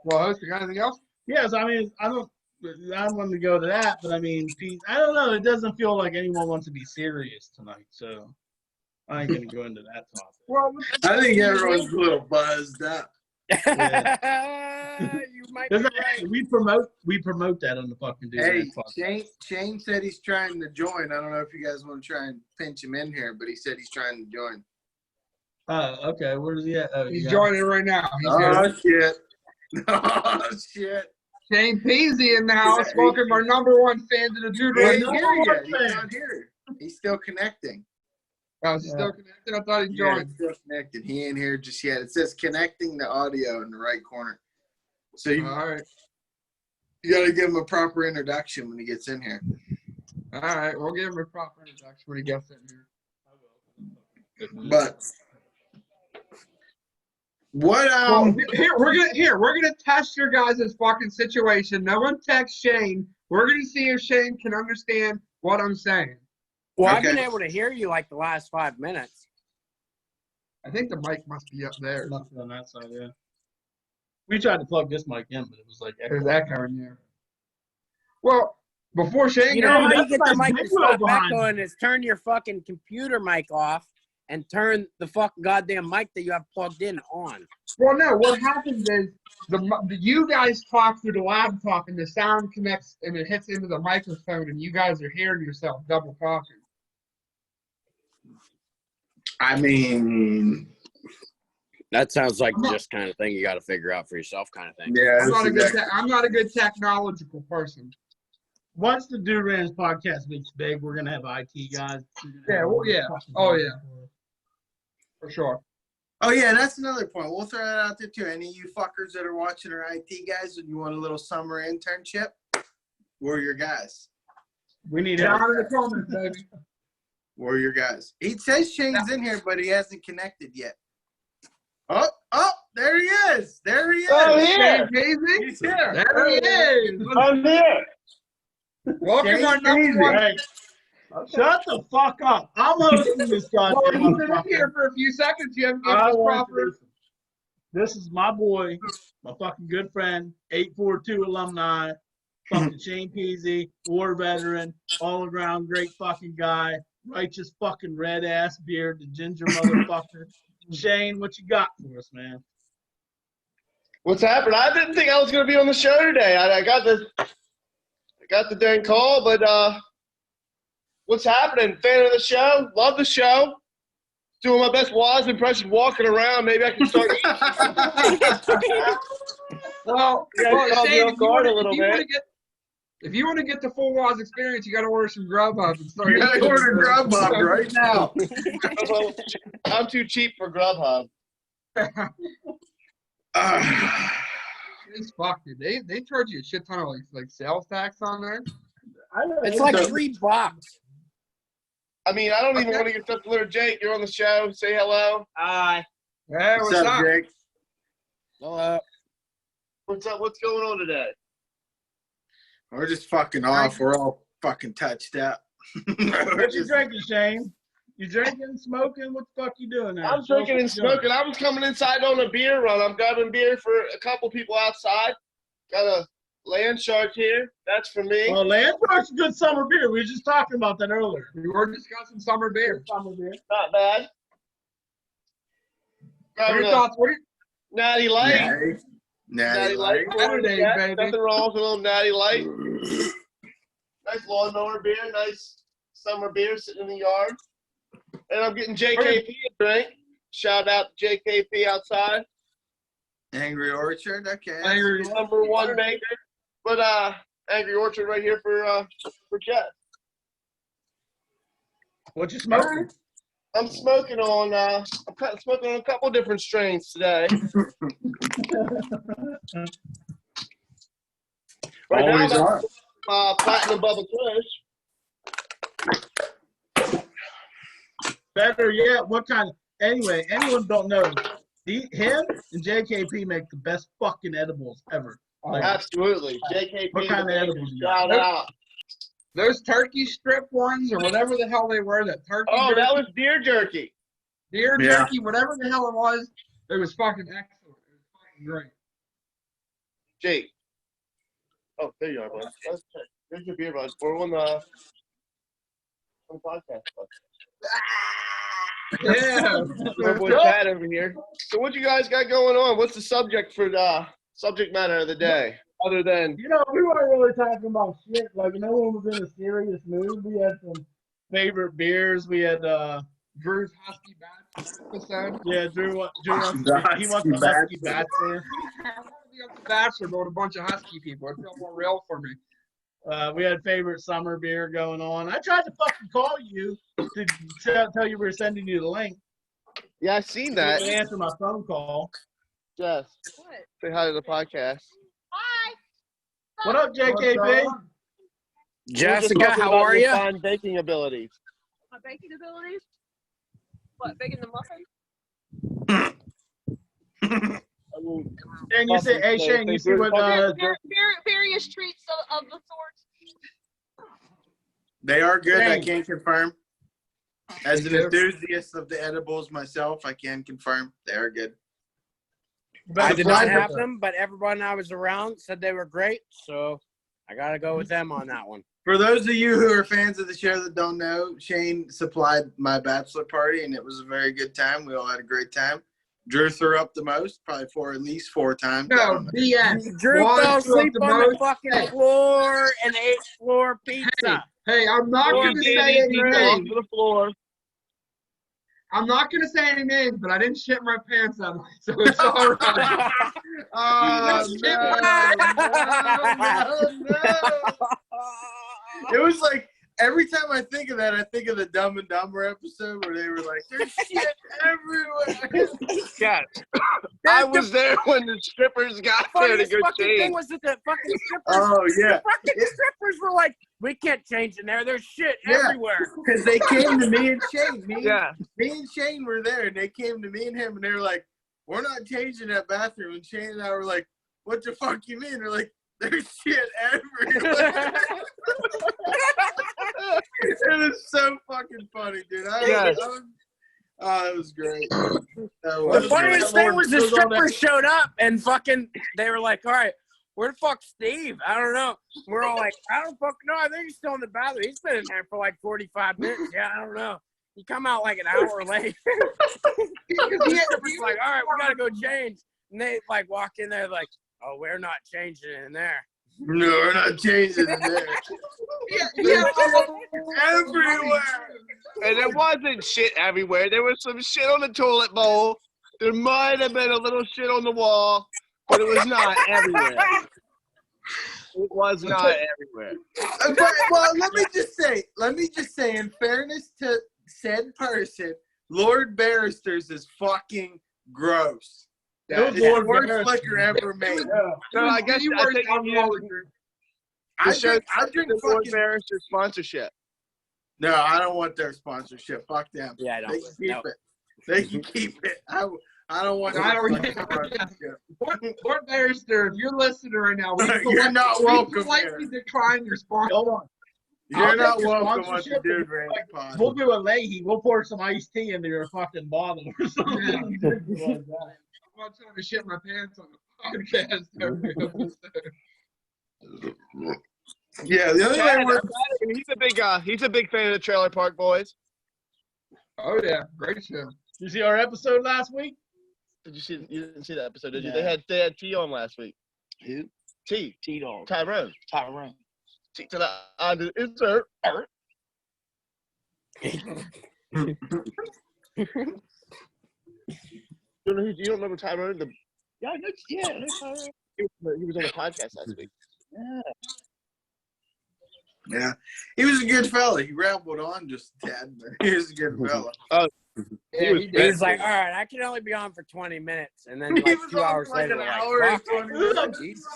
Well, host, you got anything else? Yes, I mean, I wanted to go to that, but I mean, I don't know. It doesn't feel like anyone wants to be serious tonight, so I ain't gonna go into that topic. Well, I think everyone's a little buzzed up. You might be right. We promote that on the fucking dude. Hey, Shane said he's trying to join. I don't know if you guys want to try and pinch him in here, but he said he's trying to join. Okay. Where is he at? Oh, he's yeah. joining right now. He's Oh, here. shit. Oh, shit. Shane Peasy in the house. Welcome our number 1 fan to the Dude He Ranch. ain't here yet. He's not here. He's still connecting. Oh, is he still connected? I thought he Yeah, joined. he's still connected. He ain't here just yet. It says connecting the audio in the right corner. So you All right. got to give him a proper introduction when he gets in here. All right. We'll give him a proper introduction when he gets in here. But what Well, we're gonna test your guys' fucking situation. No one text Shane. We're gonna see if Shane can understand what I'm saying. Well, I've Okay. been able to hear you like the last 5 minutes. I think the mic must be up there. Nothing on that side, yeah. We tried to plug this mic in, but it was like There's echoing here. Well, before Shane You know how you that's get the my mic to video stop behind echoing is turn your fucking computer mic off and turn the fucking goddamn mic that you have plugged in on. Well, no. What happens is you guys talk through the laptop, and the sound connects and it hits into the microphone, and you guys are hearing yourself double talking. I mean, That sounds like just kind of thing you got to figure out for yourself kind of thing. yeah, I'm not a good technological person. once the Dude Ranch podcast gets big, we're gonna have IT guys. Yeah, well, yeah. Oh, yeah. For sure. Oh, yeah, that's another point. We'll throw that out there, too. Any of you fuckers that are watching are IT guys and you want a little summer internship, we're your guys. We need Down help. in the comments, baby. We're your guys. He says Shane's in here, but he hasn't connected yet. Oh, there he is. There he is. Oh, Shane yeah. Peasy? He's here. There he is. I'm here. Welcome Shane our number Peasy. one. Hey, shut the fuck up. I'm hosting this Well, goddamn you've been in motherfucker. here for a few seconds. You haven't I given us want proper. to listen. This is my boy, my fucking good friend, 842 alumni, fucking Shane Peasy, war veteran, all around great fucking guy, righteous fucking red ass beard, the ginger motherfucker. Shane, what you got for us, man? What's happening? I didn't think I was going to be on the show today. I got the dang call, but what's happening? Fan of the show? Love the show. Doing my best Waz impression walking around. Maybe I can start Well, You guys caught me Shane, off guard a little bit. If you want to get the full Waz experience, you got to order some Grubhub and start. You gotta eating order it. Grubhub right now. I'm too cheap for Grubhub. It's fucked, dude. They charge you a shit ton of like sales tax on there. It's like $3. I mean, I don't even want to get stuff delivered. Jake, you're on the show. Say hello. Hi. Hey, what's up? Jake? Hello. What's up? What's going on today? We're just fucking off. We're all fucking touched up. What you drinking, Shane? You drinking, smoking? What the fuck you doing now? I'm drinking and smoking. I was coming inside on a beer run. I'm grabbing beer for a couple people outside. Got a Land Shark here. That's for me. Well, Landshark's a good summer beer. We were just talking about that earlier. We were discussing summer beer. Summer beer. Not bad. What are Grabbing your a thoughts? What are Natty Light. Natty Light. Saturday, Yeah, baby. nothing wrong with a little Natty Light. Nice lawnmower beer. Nice summer beer sitting in the yard. And I'm getting JKP a drink. Shout out to JKP outside. Angry Orchard, okay. Angry Number one maker. But Angry Orchard right here for Jess. What you smoking? I'm smoking on smoking on a couple different strains today. Right Always now, are. Platinum Bubba Kush. Better yet, what kind of, anyway, anyone don't know, him and JKP make the best fucking edibles ever. Like, Absolutely. JKP. what kind of edibles you got? Shout out. Those turkey strip ones or whatever the hell they were, that turkey Oh, jerky, that was deer jerky. deer Yeah. jerky, whatever the hell it was fucking excellent. It was fucking great. Jake. Oh, there you are, bud. Let's check. There's your beer, bud. We're on the podcast, bud. Yeah. My boy Pat over here. So what you guys got going on? What's the subject for the subject matter of the day? Other than You know, we weren't really talking about shit. Like, no one was in a serious mood. We had some favorite beers. We had, Drew's Husky Batch episode. yeah, Drew wants the Husky Bachelor. I want to be up the Bachelor, but with a bunch of Husky people. It felt more real for me. We had favorite summer beer going on. I tried to fucking call you to tell you we were sending you the link. yeah, I seen You that. didn't answer my phone call. Jess, say hi to the podcast. What up, JKP? Jessica, how are you? Fine baking abilities. My baking abilities? What, baking the muffin? And you say, hey, Shane, you see what, Various treats of the sort. They are good. I Shane. can confirm. As an enthusiast of the edibles myself, I can confirm they are good. I did not have them, but everyone I was around said they were great, so I got to go with them on that one. For those of you who are fans of the show that don't know, Shane supplied my bachelor party, and it was a very good time. We all had a great time. Drew threw up the most, probably at least 4 times. No, BS. Drew Why fell threw up asleep the on the most? fucking Hey. floor and ate floor pizza. Hey, I'm not Or going to did say he any throw names. To the floor. I'm not going to say any names, but I didn't shit my pants out, so it's all right. Oh, no. It was like, every time I think of that, I think of the Dumb and Dumber episode where they were like, there's shit everywhere. Yes. I was there when the strippers got there to Funniest go fucking change. thing was that the fucking strippers, Oh, yeah. fucking strippers were like, we can't change in there. There's shit Yeah. everywhere. Because they came to me and Shane. Yeah. Me and Shane were there, and they came to me and him, and they were like, we're not changing that bathroom. And Shane and I were like, what the fuck you mean? They're like, There's shit everywhere. It is so fucking funny, dude. It was great. The funniest thing was the strippers showed up and fucking, they were like, all right, where the fuck's Steve? I don't know. We're all like, I don't fucking know. I think he's still in the bathroom. He's been in there for like 45 minutes. Yeah, I don't know. He come out like an hour late. The strippers like, all right, we got to go change. And they like walk in there like, oh, we're not changing in there. No, we're not changing in there. Everywhere. And there wasn't shit everywhere. There was some shit on the toilet bowl. There might have been a little shit on the wall, but it was not everywhere. It was not everywhere. Well, let me just say, in fairness to said person, Lord Barrister's is fucking gross. It was It's the Lord worst Barrister. liquor ever made. So I guess I think I drink the Lord fucking. Barrister sponsorship. No, I don't want their sponsorship. Fuck them. Yeah, I They don't. can keep it. They can keep it. I don't want. I don't- their sponsorship. Lord Barrister, if you're listening right now, You're not welcome We politely here. decline your sponsor. Hold on. You're I'll not take your welcome on the sponsorship. Dude Ranch pod. We'll do a Leahy. We'll pour some iced tea into your fucking bottle or something. Like that. I'm not trying to shit my pants on the podcast every episode. Yeah, the only way we're. He's a big fan of the Trailer Park Boys. Oh yeah, great show. You see our episode last week? You didn't see that episode, did you? No. They had T on last week. Who? Tyrone. Tyrone. T to the under insert. You don't remember Tyrone? Yeah, I know Tyrone. He was on the podcast last week. Yeah, he was a good fella. He rambled on just a tad, but he was a good fella. Yeah, he He did. was like, all right, I can only be on for 20 minutes. And then He like was 2 on hours for like later, an we're hour like, and fuck, 20 minutes. Jesus.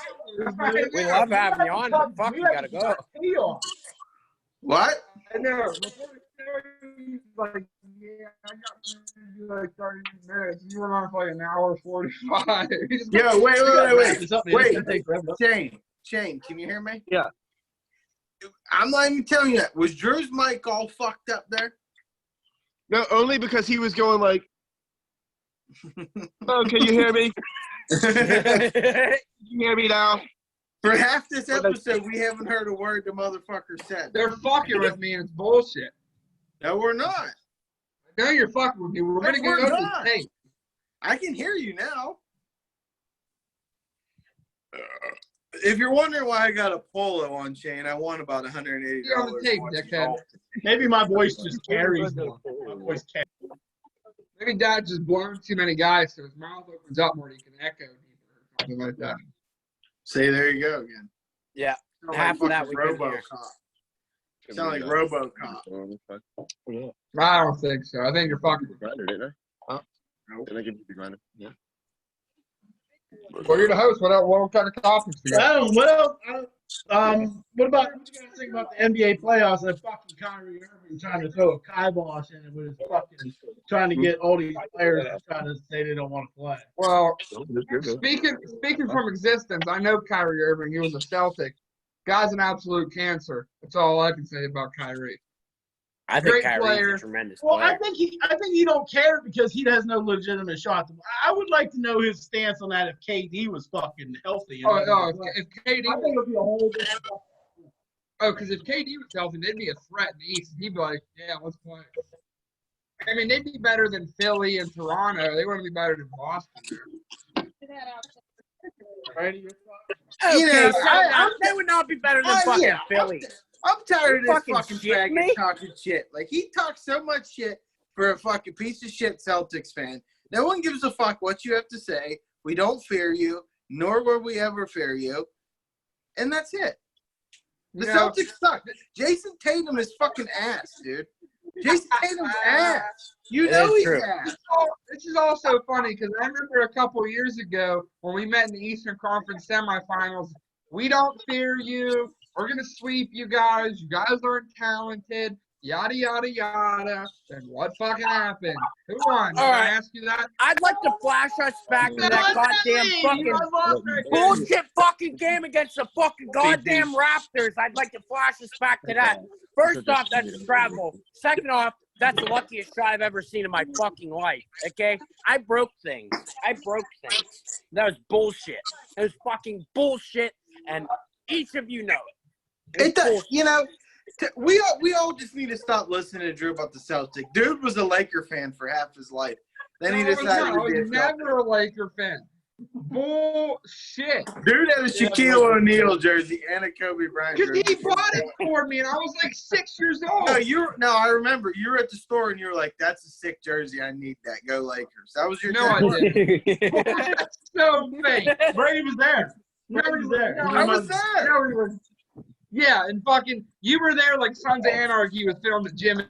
We love having you on, but fuck, you gotta go. What? I know. Before the show, he's like, yeah, I got to do like 30 minutes. You went on for like an hour 45. He's like, Yeah, wait. It's up, man. It's Wait. gonna take forever. Shane, can you hear me? Yeah. I'm not even telling you that. Was Drew's mic all fucked up there? No, only because he was going like, "Oh, can you hear me? Can you hear me now?" For half this episode, we haven't heard a word the motherfucker said. they're fucking with me and it's bullshit. No, we're not. I know you're fucking with me. We're going to We're go to not. the tape. I can hear you now. If you're wondering why I got a polo on, Shane, I won about $180. You're on the tape, once. dickhead. Maybe my voice just carries more. My voice carries. Maybe Dad just blown too many guys, so his mouth opens up more and he can echo deeper or something like that. See, there you go again. Yeah. Sound Half of that we fucking couldn't hear. RoboCop. Sound like RoboCop. I don't think so. I think you're fucking with me. Grinder, didn't I? Huh? No. Didn't I give you the grinder? Yeah. Well, you're the host. What kind of topics do you got? What about what you guys think about the NBA playoffs and fucking Kyrie Irving trying to throw a kibosh in it with his fucking trying to get all these players to try to say they don't want to play? Well, speaking from existence, I know Kyrie Irving. He was a Celtic. Guy's an absolute cancer. That's all I can say about Kyrie. I think Great Kyrie's player. a tremendous Well, player. I think he don't care because he has no legitimate shot. I would like to know his stance on that if KD was fucking healthy. If KD, I think it would be a whole different. because if KD was healthy, they'd be a threat in the East. He'd be like, yeah, let's play. I mean, they'd be better than Philly and Toronto. They wouldn't be better than Boston. Right? Okay, You know, they would not be better than fucking Philly. I'm tired of this Fucking fucking shit faggot me? talking shit. Like, he talks so much shit for a fucking piece of shit Celtics fan. No one gives a fuck what you have to say. We don't fear you, nor will we ever fear you. And that's it. The Celtics suck. Jason Tatum is fucking ass, dude. Jason Tatum's ass. You It know is he's true. ass. This is also funny because I remember a couple years ago when we met in the Eastern Conference semifinals. We don't fear you. We're going to sweep you guys. You guys aren't talented. Yada, yada, yada. Then what fucking happened? Who won? Did All I right. ask you that? I'd like to flash us back to that goddamn fucking bullshit fucking game against the fucking goddamn Raptors. I'd like to flash us back to that. First off, that's a travel. Second off, that's the luckiest shot I've ever seen in my fucking life. Okay? I broke things. That was bullshit. It was fucking bullshit, and each of you know it. It does, you know. We all just need to stop listening to Drew about the Celtics. Dude was a Laker fan for half his life. Then he decided I to be a was Celtic. never a Laker fan. Bullshit. Dude had a Shaquille O'Neal jersey and a Kobe Bryant Because jersey. he bought it for me, and I was like 6 years old. No, I remember. You were at the store and you were like, "That's a sick jersey. I need that. Go Lakers." That was your No, I jersey. didn't. That's so fake. Brady was there. Brady was there. No, I was there. No, he was. Yeah, and fucking, you were there like Sons of Anarchy was filmed at Jim.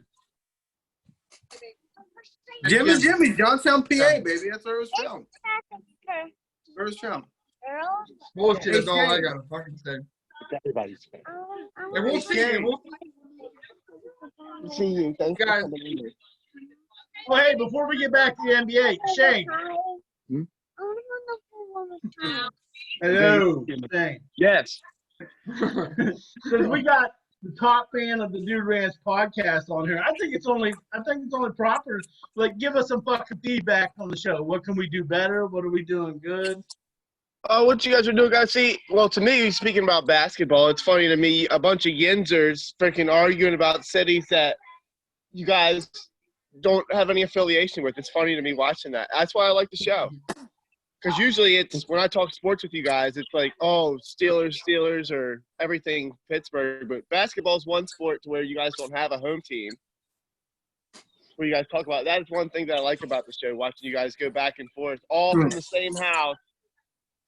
Jimmy, Johnstown, PA, baby. That's where it was filmed. Where it was filmed. Bullshit is all I gotta fucking say. Everybody's fan. And we'll see. See you. Thanks for Guys. coming in. Well, hey, before we get back to the NBA, Shane. Hello, Shane. Yes. Since we got the top fan of the Dude Ranch podcast on here, I think it's only proper. Like, give us some fucking feedback on the show. What can we do better? What are we doing good? What you guys are doing, guys? See, well, to me, speaking about basketball, it's funny to me, a bunch of Yinzers freaking arguing about cities that you guys don't have any affiliation with. It's funny to me watching that. That's why I like the show. Because usually it's, when I talk sports with you guys, it's like, oh, Steelers, or everything Pittsburgh. But basketball's one sport to where you guys don't have a home team. Where you guys talk about, that is one thing that I like about the show, watching you guys go back and forth, all from the same house,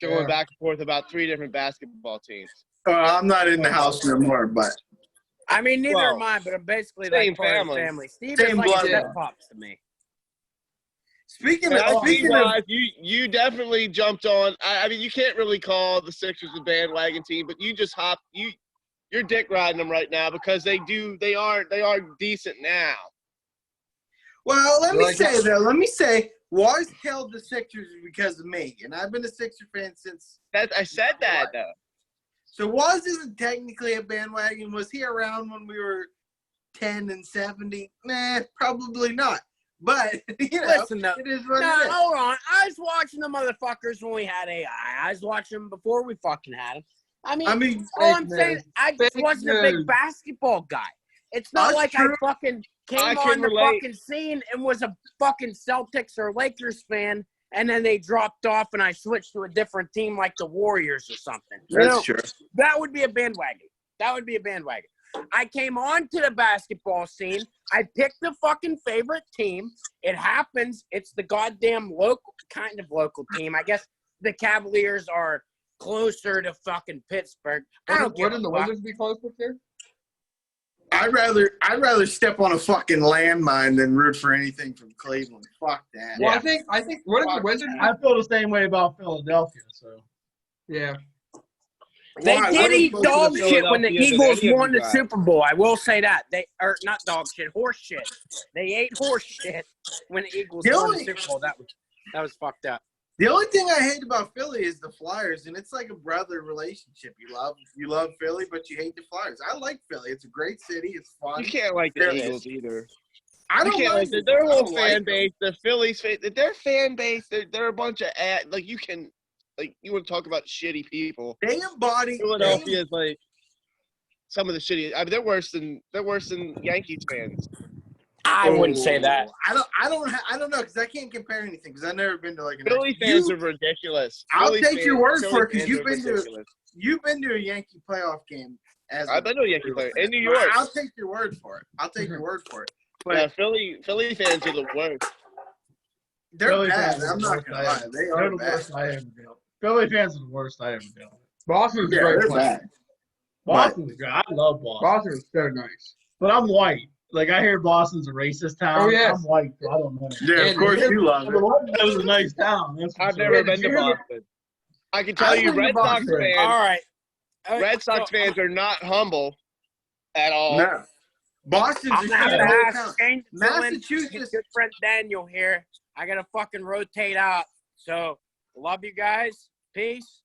going back and forth about 3 different basketball teams. I'm not in the house no more, but I mean, neither Well, am I, but I'm basically same like part of the family. family. Steve Same is like blood. step-pops to me. speaking I of, see why you definitely jumped on. I mean, you can't really call the Sixers a bandwagon team, but you just you're dick riding them right now because they are decent now. well, let me say, Wars held the Sixers because of me, and I've been a Sixer fan since. I said that though. So Waz isn't technically a bandwagon. Was he around when we were 10 and 70? Nah, probably not. But you know, Listen, though. it is what No, it is. hold on. I was watching the motherfuckers when we had AI. I was watching them before we fucking had them. I mean, all I'm saying, I just Fake wasn't a big news. basketball guy. It's not That's like true. I fucking came I can on the relate. fucking scene and was a fucking Celtics or Lakers fan, and then they dropped off and I switched to a different team like the Warriors or something. You know, true. that would be a bandwagon. I came on to the basketball scene. I picked the fucking favorite team. It happens. It's the goddamn local team. I guess the Cavaliers are closer to fucking Pittsburgh. I don't give Wouldn't the a fuck. Wizards be closer to? I'd rather step on a fucking landmine than root for anything from Cleveland. Fuck that. Well, I think wouldn't the Wizards? I feel the same way about Philadelphia. So Yeah. They Why? did What eat is dog Philadelphia shit when the than any Eagles of you won the guys? Super Bowl. I will say that. Not dog shit, horse shit. They ate horse shit when the Eagles won the Super Bowl. That was fucked up. The only thing I hate about Philly is the Flyers, and it's like a brother relationship. You love Philly, but you hate the Flyers. I like Philly. It's a great city. It's fun. You can't like the There it Eagles is. either. I You don't can't like like their whole I don't fan like base, the Phillies fan, their fan base. They're a bunch of like you can like you want to talk about shitty people. They embody Philadelphia is like some of the shitty. I mean, they're worse than Yankees fans. I wouldn't say that. I don't know because I can't compare anything because I've never been to like a Philly fans are ridiculous. I'll Philly take your word Philly for it because fans are you've been to a Yankee playoff game. I've been to a Yankee player in New York. I'll take your word for it. But Yeah, Philly fans are the worst. they're Philly bad. fans are I'm the not worst gonna I lie. ever- They they're are the bad. worst I ever dealt with. Philly fans are the worst I ever dealt with. Boston's a Yeah, great they're place. bad. Boston's good. I love Boston. Boston is so nice. But I'm white. Like, I hear Boston's a racist town. Oh, yes. I'm white, so I don't know. Yeah, of course you love it. That was a nice town. That's for I've sure. never been to Boston. I can tell I've you, been to Red Sox Boston. All fans. right. Red Sox fans are not humble at all. No. Boston's I'm a gonna have to shithole ask town. Shane to fill in. Massachusetts. Good friend Daniel here. I gotta fucking rotate out. So love you guys. Peace.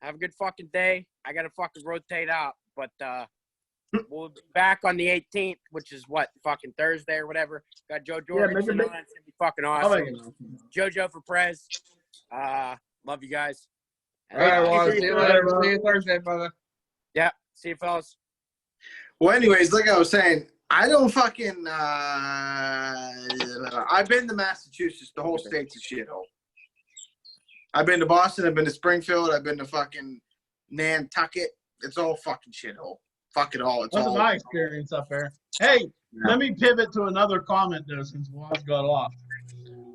Have a good fucking day. I gotta fucking rotate out, but we'll be back on the 18th, which is what, fucking Thursday or whatever. Got Joe Jorgensen on. It's gonna be fucking awesome. JoJo for Prez. Love you guys. All right, well, see you later. See you Thursday, brother. Yeah, see you fellas. Well, anyways, like I was saying, I don't fucking. I've been to Massachusetts. The whole state's a shithole. I've been to Boston. I've been to Springfield. I've been to fucking Nantucket. It's all fucking shithole. Fuck it all. It's That's all my experience up there. Hey, let me pivot to another comment there since Waz got off.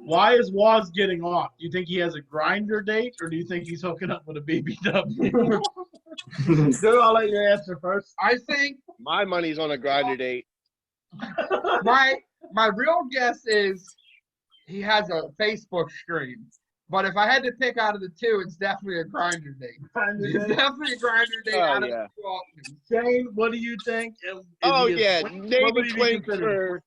Why is Waz getting off? Do you think he has a grinder date, or do you think he's hooking up with a BBW? Dude, I'll let you answer first. I think My money's on a grinder date. my real guess is he has a Facebook stream. But if I had to pick out of the two, it's definitely a grinder date. It's definitely a grinder date out of the two options. Shane, what do you think? Is Oh he a yeah, twink? What Navy would he be twink considered?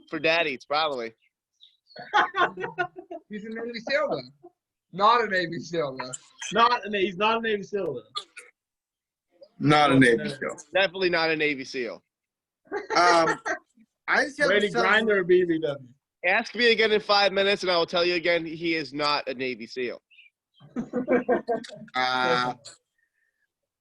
for daddies probably. He's a Navy SEAL though. Not a Navy SEAL though. He's not a Navy SEAL though. not a Navy SEAL. Definitely not a Navy SEAL. I just have Ready grinder or BBW? Ask me again in 5 minutes, and I will tell you again. He is not a Navy SEAL.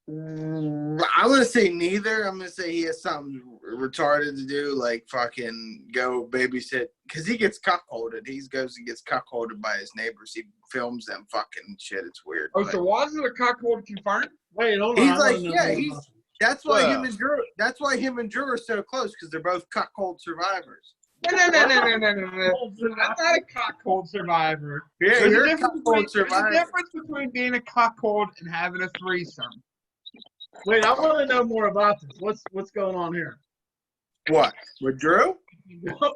I'm gonna say neither. I'm gonna say he has something retarded to do, like fucking go babysit, because he gets cuckolded. He goes and gets cuckolded by his neighbors. He films them fucking shit. It's weird. Oh, but so was it a cuckold confirmed? Wait, hold on. he's I like, wanna know yeah, more he's. about it. That's why Well. That's why him and Drew are so close, because they're both cuckold survivors. No. I'm not a cuckold survivor. Yeah, There's you're a a difference cuckold survivor. between being a cuckold and having a threesome. Wait, I want to know more about this. What's going on here? What with Drew?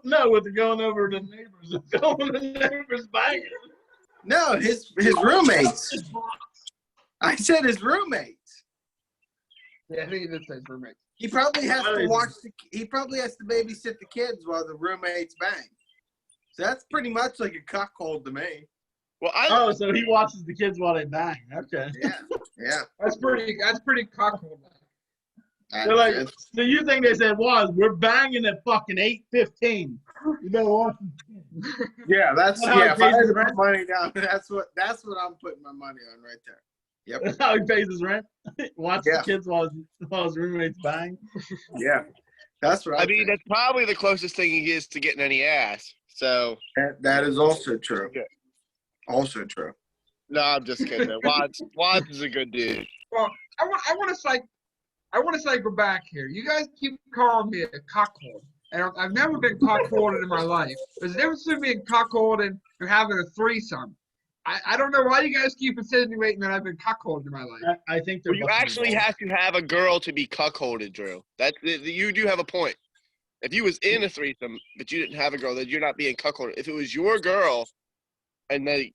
No, with the going over to neighbors, going to neighbors banging. No, his roommates. I said his roommates. Yeah, I think he did say roommate. He probably has to he probably has to babysit the kids while the roommates bang. So that's pretty much like a cuckold to me. Well, Oh, so he watches the kids while they bang. Okay. Yeah. That's pretty cuckold. They're like, so you think they said, we're banging at fucking 8:15. You know what? Yeah, that's How yeah. If I he pays had to his put rent? money down, that's what I'm putting my money on right there. Yep. That's how he pays his rent. Watch Yeah. the kids while his roommates bang. Yeah. That's what I mean, that's probably the closest thing he is to getting any ass. So that is also true. Yeah. Also true. no, I'm just kidding. Watts is a good dude. Well, I want to cycle back here. You guys keep calling me a cuckold, and I've never been cuckolded in my life. There's a difference between being cuckolded and having a threesome. I don't know why you guys keep insinuating that I've been cuckolded in my life. I think they're Well, you both actually involved. have to have a girl to be cuckolded, Drew. You do have a point. If you was in a threesome, but you didn't have a girl, then you're not being cuckolded. If it was your girl, and then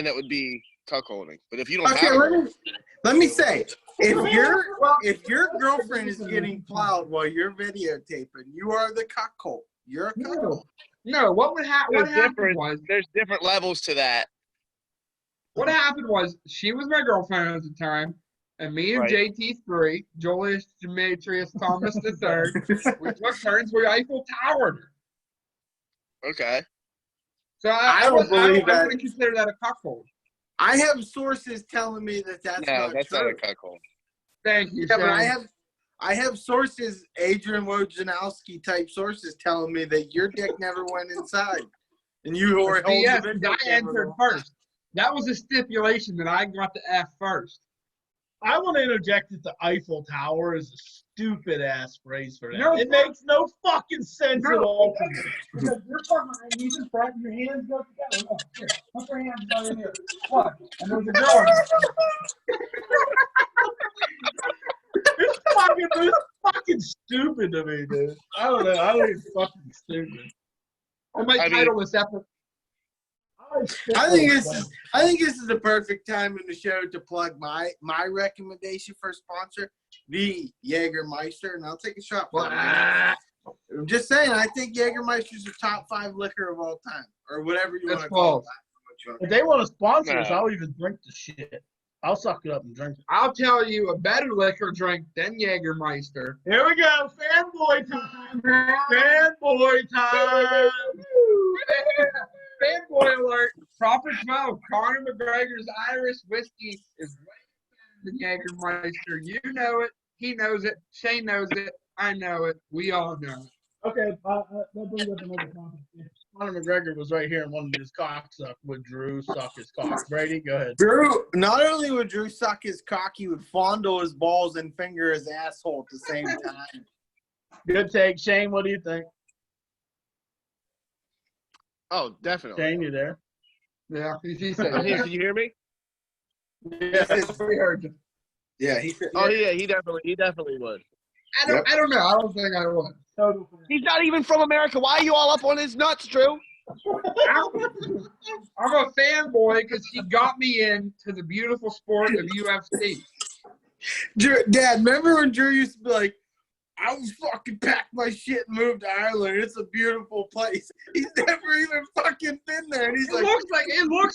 it would be cuckolding. But if you don't have a girl, let me say, if your girlfriend is getting plowed while you're videotaping, you are the cuckold. You're a cuckold. No, what happened was there's different levels to that. what happened was she was my girlfriend at the time, and me and Right. JT3, Julius Demetrius Thomas III, we took turns. We Eiffel Towered her. Okay. So I don't believe that. I wouldn't consider that a cuckold. I have sources telling me that that's No, not that's true. not a cuckold. Thank you, Yeah, but Shane. I have sources, Adrian Wojnarowski type sources, telling me that your dick never went inside, and you were holding Yes, the 'cause video I camera entered the whole first. That was a stipulation that I got to F first. I want to interject that the Eiffel Tower is a stupid ass phrase for that. No, it makes no fucking sense at all. Because you're talking about knees in front, your hands go together. Look, here, put your hands right in here. Look, and there's a girl. It's fucking stupid to me, dude. I don't know. I think it's fucking stupid. I might I mean- title this episode. I I think this is the perfect time in the show to plug my recommendation for a sponsor, the Jägermeister, and I'll take a shot for it. I'm just saying, I think Jägermeister's the top 5 liquor of all time, or whatever you want to call it. If they want to sponsor us, I'll even drink the shit. I'll suck it up and drink it. I'll tell you a better liquor drink than Jägermeister. Here we go, fanboy time. Fanboy time. Fanboy alert. Proper 12. Conor McGregor's Irish whiskey is way better than Jägermeister. You know it. He knows it. Shane knows it. I know it. We all know it. Okay, that brings up another topic. Conor McGregor was right here and wanted his cock suck. Would Drew suck his cock? Brady, go ahead. Drew, not only would Drew suck his cock, he would fondle his balls and finger his asshole at the same time. Good take. Shane, what do you think? Oh, definitely. Shane, you there? Yeah, he said I'm here. it. Can you hear me? Yes, we heard you. Yeah, he said. Oh yeah, he definitely would. I don't know. I don't think I would. Total fan. He's not even from America. Why are you all up on his nuts, Drew? I'm a fanboy because he got me into the beautiful sport of UFC. Drew, Dad, remember when Drew used to be like, I would fucking pack my shit and move to Ireland. It's a beautiful place. He's never even fucking been there. And he's It like, looks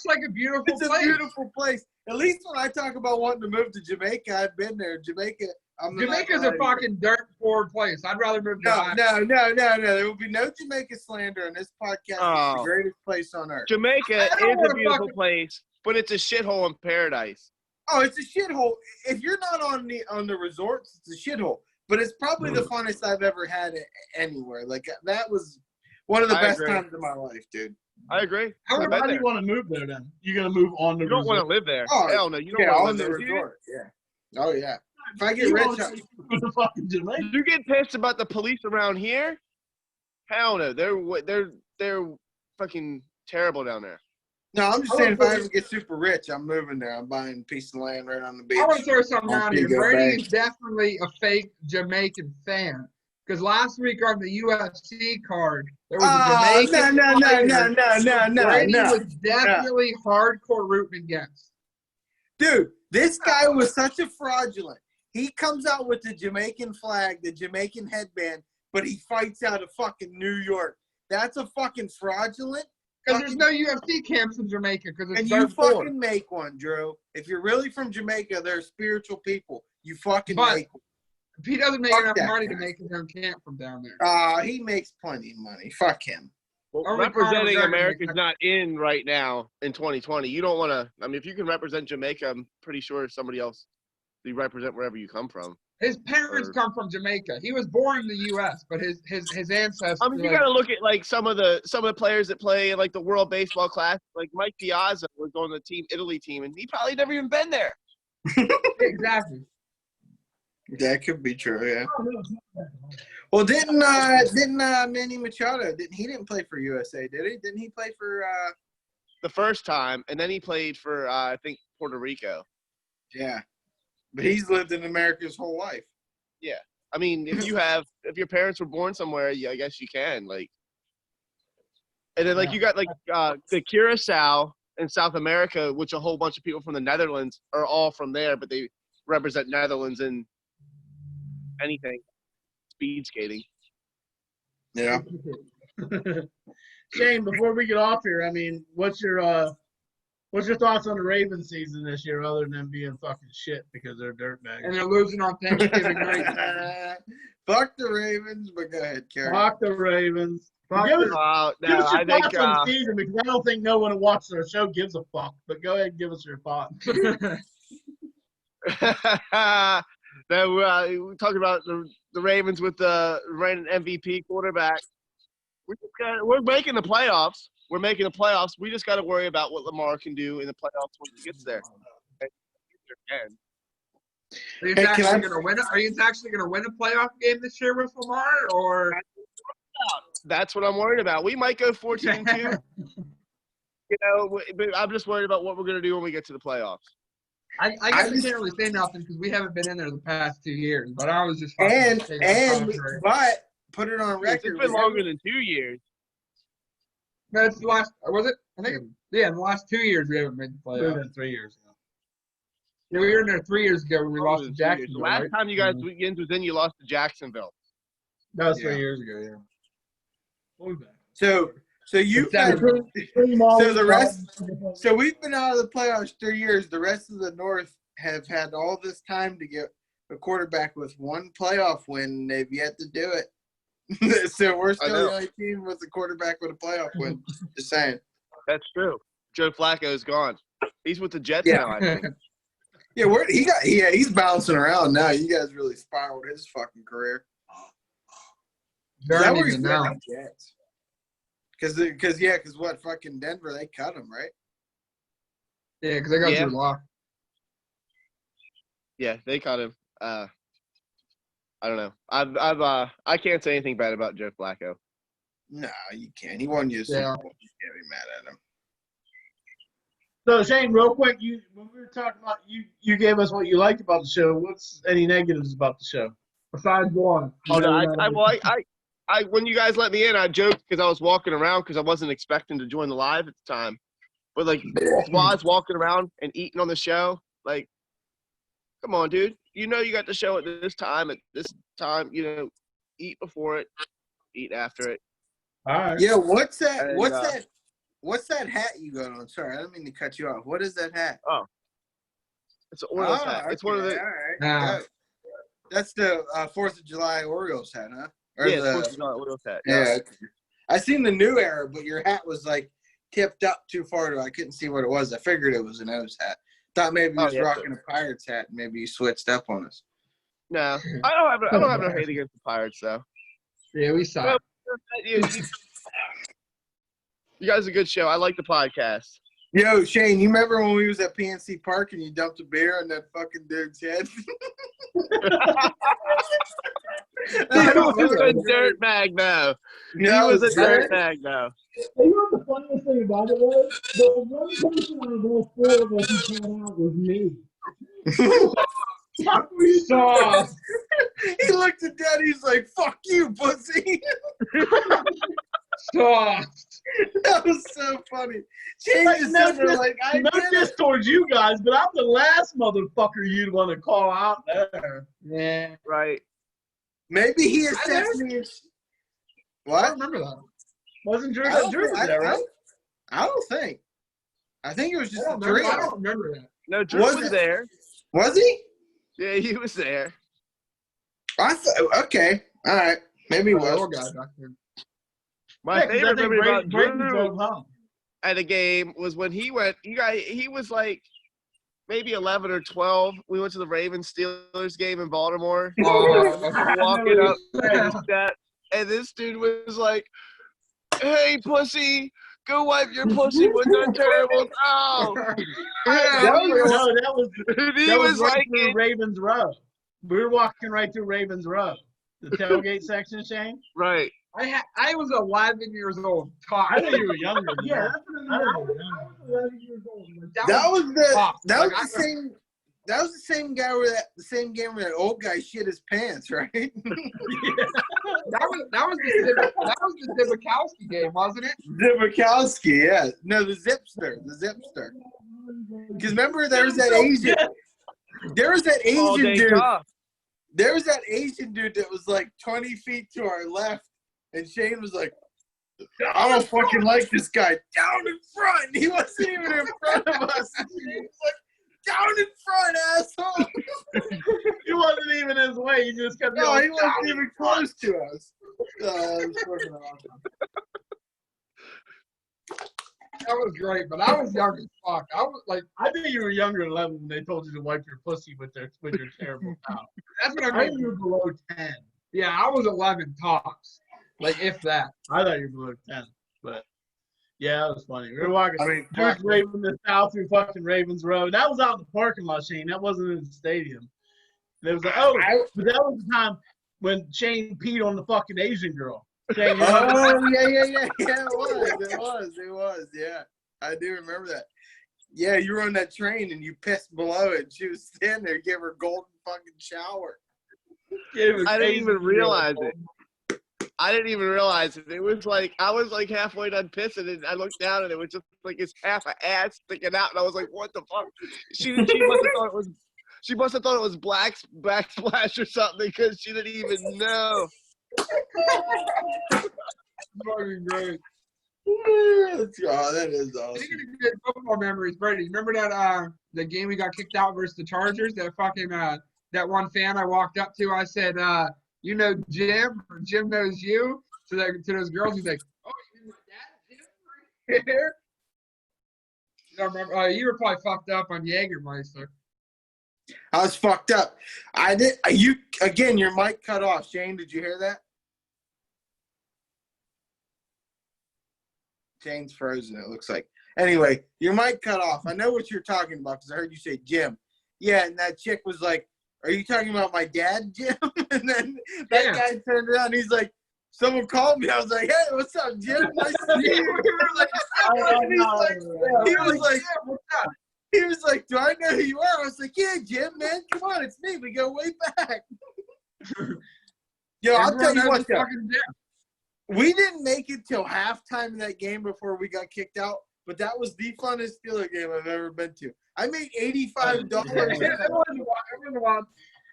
like a beautiful it's place. a beautiful place. At least when I talk about wanting to move to Jamaica, I've been there. Jamaica's Jamaica's a fucking dirt poor place. I'd rather move to Ireland. No. There will be no Jamaica slander on this podcast. It's the greatest place on earth. Jamaica I don't is a wanna beautiful fucking- place, but it's a shithole in paradise. Oh, it's a shithole. If you're not on the resorts, it's a shithole. But it's probably the funnest I've ever had anywhere. Like, that was one of the best times of my life, dude. I agree. How do you want to move there then? You're going to move on the You don't resort. want to live there. Oh, Hell no, you don't Yeah, want on to the live there. resort. Yeah. Oh, yeah. If I get You rich, wanna go to fucking Jamaica. You get pissed about the police around here? Hell no, they're fucking terrible down there. no, I'm just saying if I ever get super rich, I'm moving there. I'm buying a piece of land right on the beach. I want to throw something On out here. Pico Brady Bay. is definitely a fake Jamaican fan. Because last week on the UFC card, there was a Jamaican player Brady no. was definitely hardcore rooting against. Dude, this guy was such a fraudulent. He comes out with the Jamaican flag, the Jamaican headband, but he fights out of fucking New York. That's a fucking fraudulent. Because there's no UFC camps in Jamaica because it's And you dirt poor. fucking make one, Drew. If you're really from Jamaica, they're spiritual people. You fucking But- make one. If he doesn't make Fuck enough that money guy. to make his own camp from down there. He makes plenty of money. Fuck him. Well, Only representing Conor McGregor America's makes- not in right now in 2020. You don't want to. I mean, if you can represent Jamaica, I'm pretty sure somebody else. You represent wherever you come from. His parents come from Jamaica. He was born in the U.S., but his ancestors. I mean, you got to look at like some of the players that play in, like the World Baseball Classic. Like Mike Piazza was on the Italy team, and he probably never even been there. Exactly. That could be true, yeah. Well, didn't Manny Machado? He didn't play for USA, did he? Didn't he play for? The first time, and then he played for I think Puerto Rico. Yeah, but he's lived in America his whole life. Yeah, I mean, if your parents were born somewhere, yeah, I guess you can like. And then you got like the Curacao in South America, which a whole bunch of people from the Netherlands are all from there, but they represent Netherlands in anything, speed skating. Yeah. Shane, before we get off here, I mean, what's your thoughts on the Ravens season this year, other than them being fucking shit because they're dirtbags? And they're losing on Thanksgiving night. Fuck the Ravens, but go ahead, Kerry. Fuck the Ravens. Give us No, your I think thoughts on the season because I don't think no one who watches our show gives a fuck. But go ahead and give us your thoughts. we talked about the Ravens with the reigning MVP quarterback. We're making the playoffs. We're making the playoffs. We just got to worry about what Lamar can do in the playoffs when he gets there. Are you Hey, actually can I- going to win it? Are you actually going to win a playoff game this year with Lamar, or? That's what I'm worried about. We might go 14-2. But I'm just worried about what we're going to do when we get to the playoffs. I guess I can't really say nothing because we haven't been in there the past 2 years. But I was just fucking And saying but put it on It's record. been longer than 2 years. That's the last. Was it? I think. Yeah, in the last 2 years we haven't made the It would have playoffs. been 3 years ago. Yeah, we were in there 3 years ago when we lost to The Jacksonville. last Right? time you guys weekends was in, you lost to Jacksonville. That was Yeah. 3 years ago, yeah. We'll be back. So you've That's had So the rest- so we've been out of the playoffs 3 years. The rest of the North have had all this time to get a quarterback with one playoff win. And they've yet to do it. So we're still the only team with a quarterback with a playoff win. Just saying. That's true. Joe Flacco's gone. He's with the Jets Yeah. now, I think. Yeah, he's bouncing around now. You guys really spiraled his fucking career. Is that where he's now. with the Jets? Because what, fucking Denver, they cut him, right? Yeah, because they got Yeah. Drew Lock. Yeah, they caught him. I don't know. I can't say anything bad about Joe Flacco. No, you can't. He won you a Super Yeah. Bowl. You can't be mad at him. So Shane, real quick, when we were talking about you gave us what you liked about the show. What's any negatives about the show? Besides one. Oh, no, I when you guys let me in, I joked because I was walking around because I wasn't expecting to join the live at the time. But like while I was walking around and eating on the show, like, come on, dude. You know you got the show at this time, eat before it, eat after it. All right. Yeah, what's that? And, What's that hat you got on? Sorry, I don't mean to cut you off. What is that hat? It's an Orioles hat. It's one of the all right. Nah. That's the 4th of July Orioles hat, huh? Or yeah, the, it's supposed to be an Orioles hat. yeah. I seen the new era, but your hat was like tipped up too far. I couldn't see what it was. I figured it was an O's hat. Thought maybe he was rocking a Pirates hat, and maybe you switched up on us. No, I don't have no hate against the Pirates though. Yeah, we saw. You guys are a good show. I like the podcast. Yo, Shane, you remember when we was at PNC Park and you dumped a beer on that fucking dude's head? He was a dirt bag though. He was a dirt bag though. You know the funniest thing about it was the one person out of those 4 of us who came out was me. Stop. He looked at Dad. He's like, "Fuck you, pussy." Stop. That was so funny. Shane Like, just no sitting there like, I No get diss it. towards you guys, but I'm the last motherfucker you'd want to call out there. Yeah. Right. Maybe he assessed me as I what? don't remember that. Wasn't Drew? I don't Drew was there, right? I don't think. I think it was just I the don't three. remember, I of don't them. remember that. No, Drew Was was it? there. Was he? Yeah, he was there. Okay. All right. Maybe he The was. old guy back there. My Yeah, 'cause I favorite think memory about Brayton Drew drove home. at a game was when he went. He was like maybe 11 or 12. We went to the Ravens Steelers game in Baltimore. Walking up the steps, and this dude was like, "Hey, pussy, go wipe your pussy with that terrible towel." That was And he that was was right like, through Ravens Row. We were walking right through Ravens Row, the tailgate section, Shane. right. I was 11 years old. I think you were younger. Than Yeah, that. that's what I I was was 11 years old. Like, That was the tough. that Like, was the same. That was the same guy where the same game where that old guy shit his pants, right? that was the Dibakowski game, wasn't it? Zibakowski, yeah. No, the Zipster. Because remember, there was that Asian. There was that All Asian day dude. tough. There was that Asian dude that was like 20 feet to our left, and Shane was like, "I don't fucking like this guy." Down in front. He wasn't even in front of us. He was like, "Down in front, asshole." He wasn't even his way. He just kept No, going. he wasn't even close to us. It was fucking awesome. That was great, but I was young as fuck. I was like, I think you were younger than 11 when they told you to wipe your pussy with your terrible towel. that's what I I think mean. you were below 10. Yeah, I was 11 tops. Like, if that. I thought you were below 10, but yeah, that was funny. We were walking. I mean, Dude's raving this out through fucking Ravens Road. That was out in the parking lot, Shane. That wasn't in the stadium. And it was like, but that was the time when Shane peed on the fucking Asian girl. Shane, you know, Oh, yeah. It was. Yeah. I do remember that. Yeah, you were on that train and you pissed below it. She was standing there, gave her a golden fucking shower. it was I didn't Asian even girl. realize it. I I didn't even realize it. It was like I was like halfway done pissing, and I looked down, and it was just like his half an ass sticking out, and I was like, "What the fuck?" She must have thought it was. She must have thought it was backsplash or something because she didn't even know. Fucking great. Oh, that is awesome. Speaking of good football memories, Brady, remember that the game we got kicked out versus the Chargers? That fucking that one fan I walked up to, I said, you know Jim, or Jim knows you. To those girls, he's like, oh, you know my dad, Jim, right here. You don't remember? You were probably fucked up on Jägermeister. I was fucked up. I did. You again. Your mic cut off. Shane, did you hear that? Shane's frozen. It looks like. Anyway, your mic cut off. I know what you're talking about because I heard you say Jim. Yeah, and that chick was like, "Are you talking about my dad, Jim?" And then that guy turned around. And he's like, "Someone called me." I was like, "Hey, what's up, Jim? Nice to see you." He was like, "Do I know who you are?" I was like, "Yeah, Jim, man. Come on, it's me. We go way back." Yo, I'll tell you what, though. We didn't make it till halftime in that game before we got kicked out, but that was the funnest Steeler game I've ever been to. I made $85.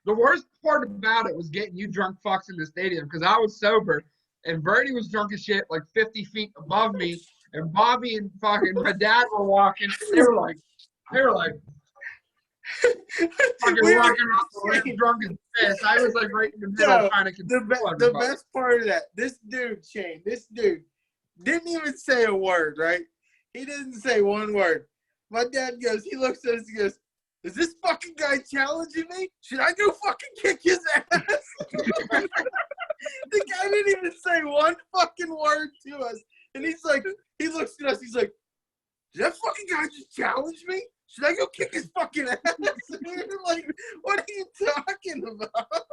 The worst part about it was getting you drunk fucks in the stadium because I was sober and Bertie was drunk as shit, like 50 feet above me, and Bobby and fucking my dad were walking. They were like fucking walking off the way drunk as piss. I was like right in the middle trying to control everybody. The best part of that, this dude didn't even say a word, right? He didn't say one word. My dad goes, he looks at us, he goes, "Is this fucking guy challenging me? Should I go fucking kick his ass?" The guy didn't even say one fucking word to us. And he's like, he looks at us, he's like, "Did that fucking guy just challenge me? Should I go kick his fucking ass?" And we were like, "What are you talking about?"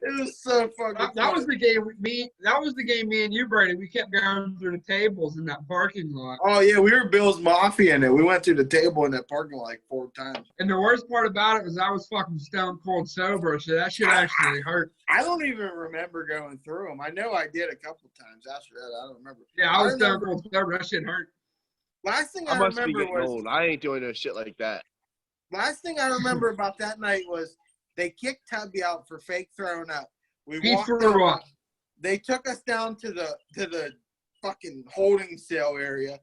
It was so fucking that was the game me and you, Brady. We kept going through the tables in that parking lot. Oh, yeah, we were Bill's Mafia in it. We went through the table in that parking lot like 4 times. And the worst part about it was I was fucking stone cold sober, so that shit actually hurt. I don't even remember going through them. I know I did a couple times. After that, I don't remember. Yeah, I was stone cold sober. That shit hurt. Last thing I must be remember getting was old. I ain't doing no shit like that. last thing I remember about that night was they kicked Tubby out for fake throwing up. He threw up. They took us down to the fucking holding cell area,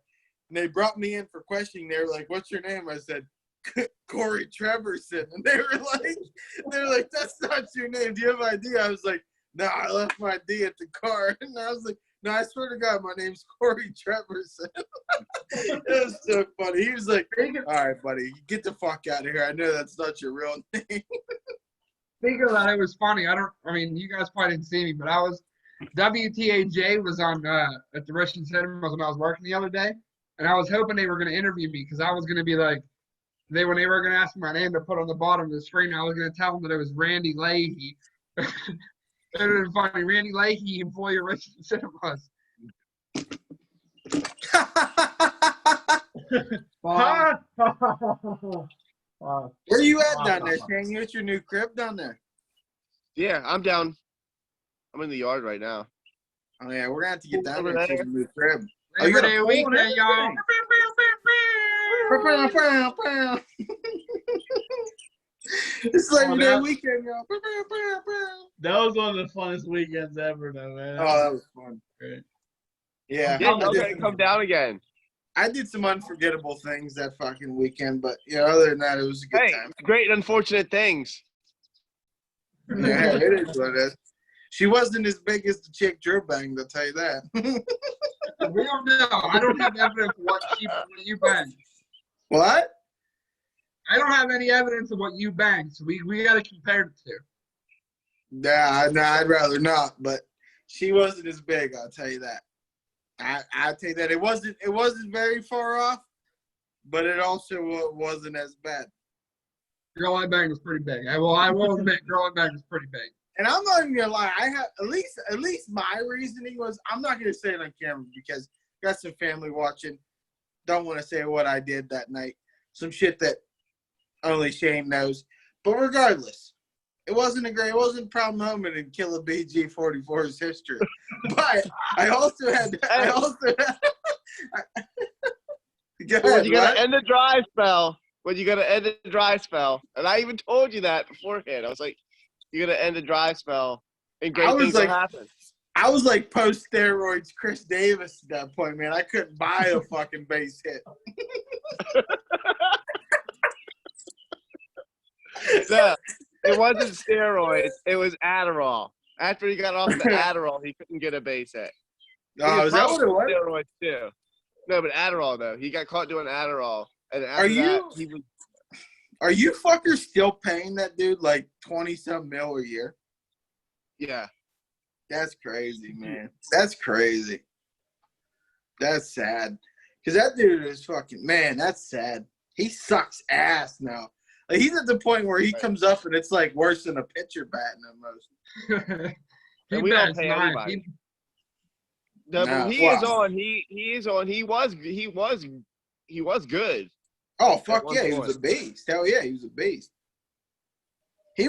and they brought me in for questioning. They were like, "What's your name?" I said, "Corey Trevorson," and they were like, "That's not your name. Do you have an ID?" I was like, "No, I left my ID at the car," and I was like, "No, I swear to God, my name's Corey Trevorson." It was so funny. He was like, "All right, buddy, get the fuck out of here. I know that's not your real name." Speaking of that, it was funny. I mean, you guys probably didn't see me, but WTAJ was on at the Russian Cinemas when I was working the other day, and I was hoping they were going to interview me because I was going to be like, when they were going to ask my name to put on the bottom of the screen, I was going to tell them that it was Randy Leahy. It would have been funny. Randy Leahy, employee of Russian Cinemas. Where you at down there, Shane? You at your new crib down there? Yeah, I'm down. I'm in the yard right now. Oh, yeah, we're going to have to get down there to the new crib. Oh, Labor you got Day a weekend, y'all. It's Labor Day weekend, y'all. That was one of the funnest weekends ever, though, man. Oh, that was fun. Great. Yeah. Yeah, y'all gotta come down again. I did some unforgettable things that fucking weekend, but other than that, it was a good time. Great unfortunate things. Yeah, it is what it is. She wasn't as big as the chick Drew banged, I'll tell you that. We don't know. I don't have evidence of what you banged. What? I don't have any evidence of what you banged, so we got to compare the two. Nah, I'd rather not, but she wasn't as big, I'll tell you that. I'll tell you that. It wasn't very far off, but it also wasn't as bad. Girl I banged was pretty big. I will admit, girl I banged was pretty big. And I'm not even gonna lie. I have at least my reasoning was I'm not gonna say it on camera because got some family watching. Don't want to say what I did that night. Some shit that only Shane knows. But regardless, It wasn't a proud moment in Killer BG 44's history. But I also had. Go When ahead, you gotta what? end the dry spell. When you gotta end the dry spell. And I even told you that beforehand. I was like, you're gonna end the dry spell and great things will happen. I was like post steroids Chris Davis at that point, man. I couldn't buy a fucking base hit. No, it wasn't steroids. It was Adderall. After he got off the Adderall, he couldn't get a base hit. Oh, is that what it was? Steroids too. No, but Adderall though. He got caught doing Adderall, and after he was. Are you fuckers still paying that dude like 20-some mil a year? Yeah. That's crazy, man. That's crazy. That's sad. Because that dude is fucking, man, that's sad. He sucks ass now. Like, he's at the point where he comes up and it's like worse than a pitcher batting almost. And we don't pay anybody. No, but he is on. He is on. He was good. Oh, fuck yeah, he was a beast. Hell yeah, he was a beast. He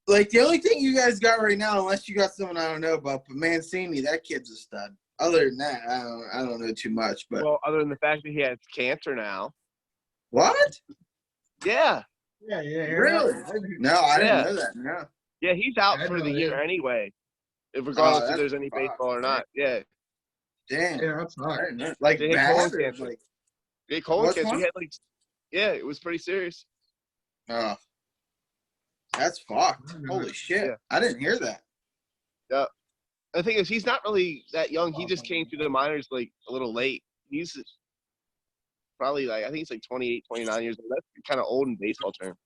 like, the only thing you guys got right now, unless you got someone I don't know about, but Mancini, that kid's a stud. Other than that, I don't know too much. But well, other than the fact that he has cancer now. What? Yeah. Yeah. Really? No, I didn't know that. No. Yeah, he's out for the year anyway, regardless if there's any baseball or not. Yeah. Damn. Yeah, that's right. Like bad or like big colon cancer. He had it was pretty serious. Oh. That's fucked. Holy shit. Yeah. I didn't hear that. Yeah. The thing is, he's not really that young. He just came through the minors like a little late. He's probably like, I think he's like 28, 29 years old. That's kind of old in baseball terms.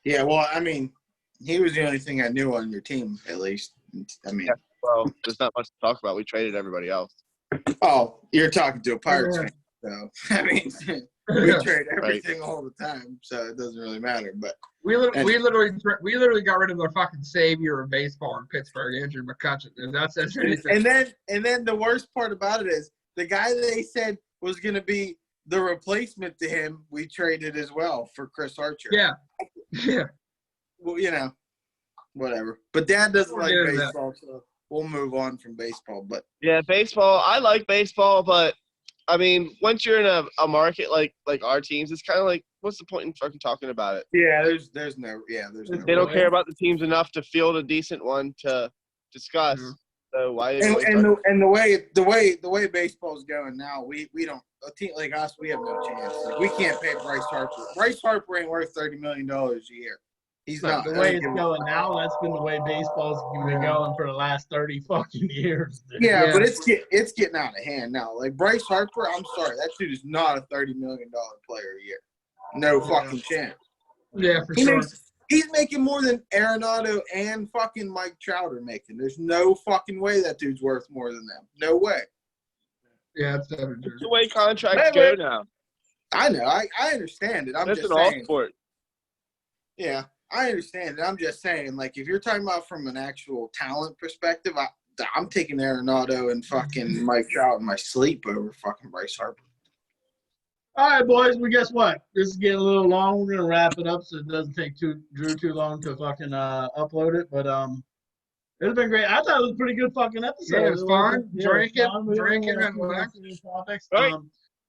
Yeah, well, I mean, he was the only thing I knew on your team, at least. I mean, yeah, well, there's not much to talk about. We traded everybody else. Oh, you're talking to a Pirates fan, so I mean, we trade everything all the time, so it doesn't really matter. But we literally got rid of the fucking savior of baseball in Pittsburgh, Andrew McCutcheon. And that's anything. And then the worst part about it is the guy they said was going to be the replacement to him, we traded as well for Chris Archer. Yeah. Well, you know, whatever. But Dad doesn't like baseball, so we'll move on from baseball. But yeah, baseball. I like baseball, but I mean, once you're in a market like our teams, it's kind of like, what's the point in fucking talking about it? Yeah, there's no. They don't care about the teams enough to field a decent one to discuss. Mm-hmm. So why? And the way baseball's going now, we don't, a team like us, we have no chance. Like, we can't pay Bryce Harper. Bryce Harper ain't worth $30 million a year. He's not. The way it's going now, that's been the way baseball's been going for the last 30 fucking years. Yeah, but it's getting out of hand now. Like Bryce Harper, I'm sorry, that dude is not a $30 million player a year. No fucking chance. Yeah, for sure. He's making more than Arenado and fucking Mike Trout are making. There's no fucking way that dude's worth more than them. No way. Yeah, it's the way contracts go now. I know. I understand it. That's just saying. All sport. Yeah, I understand it. I'm just saying, like, if you're talking about from an actual talent perspective, I'm taking Arenado and fucking Mike Trout in my sleep over fucking Bryce Harper. All right, boys. Well, guess what? This is getting a little long. We're gonna wrap it up so it doesn't take Drew too long to fucking upload it. But it's been great. I thought it was a pretty good fucking episode. Yeah, it was fun. Drinking and topics.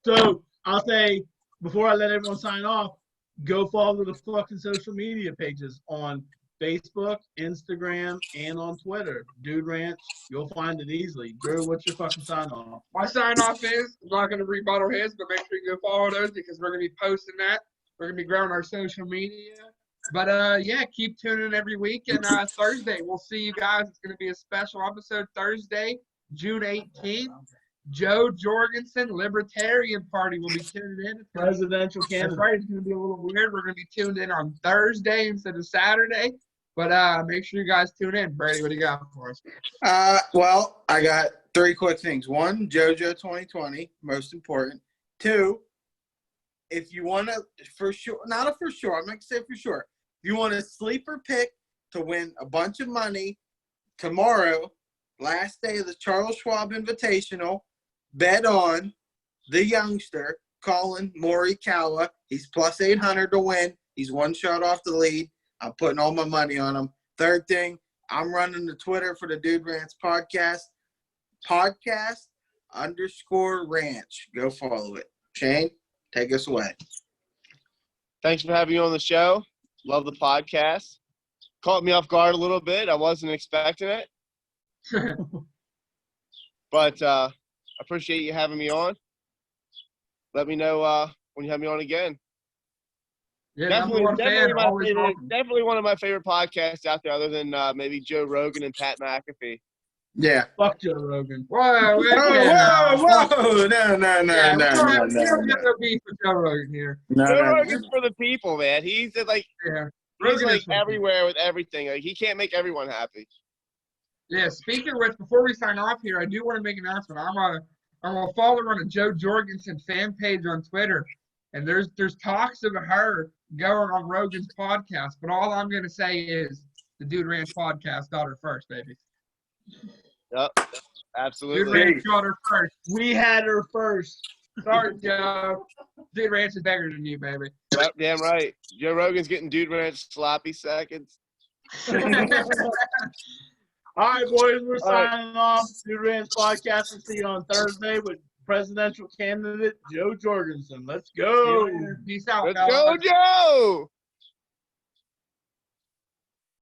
So I'll say before I let everyone sign off, go follow the fucking social media pages on Facebook, Instagram, and on Twitter. Dude Ranch, you'll find it easily. Drew, what's your fucking sign off? My sign off is, I'm not going to rebuttal his, but make sure you go follow those because we're going to be posting that. We're going to be growing our social media. But, yeah, keep tuning in every week. And Thursday, we'll see you guys. It's going to be a special episode Thursday, June 18th. Joe Jorgensen, Libertarian Party will be tuned in. Presidential candidate. That's right. It's going to be a little weird. We're going to be tuned in on Thursday instead of Saturday. But make sure you guys tune in. Brady, what do you got for us? Well, I got 3 quick things. 1, JoJo 2020, most important. 2, if you want to, for sure, not a for sure, I'm not going to say for sure. If you want a sleeper pick to win a bunch of money tomorrow, last day of the Charles Schwab Invitational, bet on the youngster, Colin Morikawa. He's plus 800 to win. He's one shot off the lead. I'm putting all my money on him. Third thing, I'm running the Twitter for the Dude Rants podcast. Podcast_ranch. Go follow it. Shane, take us away. Thanks for having me on the show. Love the podcast. Caught me off guard a little bit. I wasn't expecting it. But I appreciate you having me on. Let me know when you have me on again. Yeah, Definitely always welcome. definitely one of my favorite podcasts out there, other than maybe Joe Rogan and Pat McAfee. Yeah. Fuck Joe Rogan. Whoa, Whoa. No. Yeah, we don't get no beef with Joe Rogan here. Joe Rogan's for the people, man. He's like Yeah. he's Rogan like is for the everywhere with everything. Like he can't make everyone happy. Yeah, speaking of which, before we sign off here, I do want to make an announcement. I'm a follower on a Joe Jorgensen fan page on Twitter, and there's talks of her going on Rogan's podcast. But all I'm gonna say is the Dude Ranch podcast got her first, baby. Yep, Dude absolutely. Ranch got her first. We had her first. Sorry, Joe. Dude Ranch is bigger than you, baby. Yep, damn right. Joe Rogan's getting Dude Ranch sloppy seconds. All right, boys, we're All right. signing off. Dude Rants podcast. We'll see you on Thursday with presidential candidate Joe Jorgensen. Let's go. Peace out, Let's fellas. go, Joe!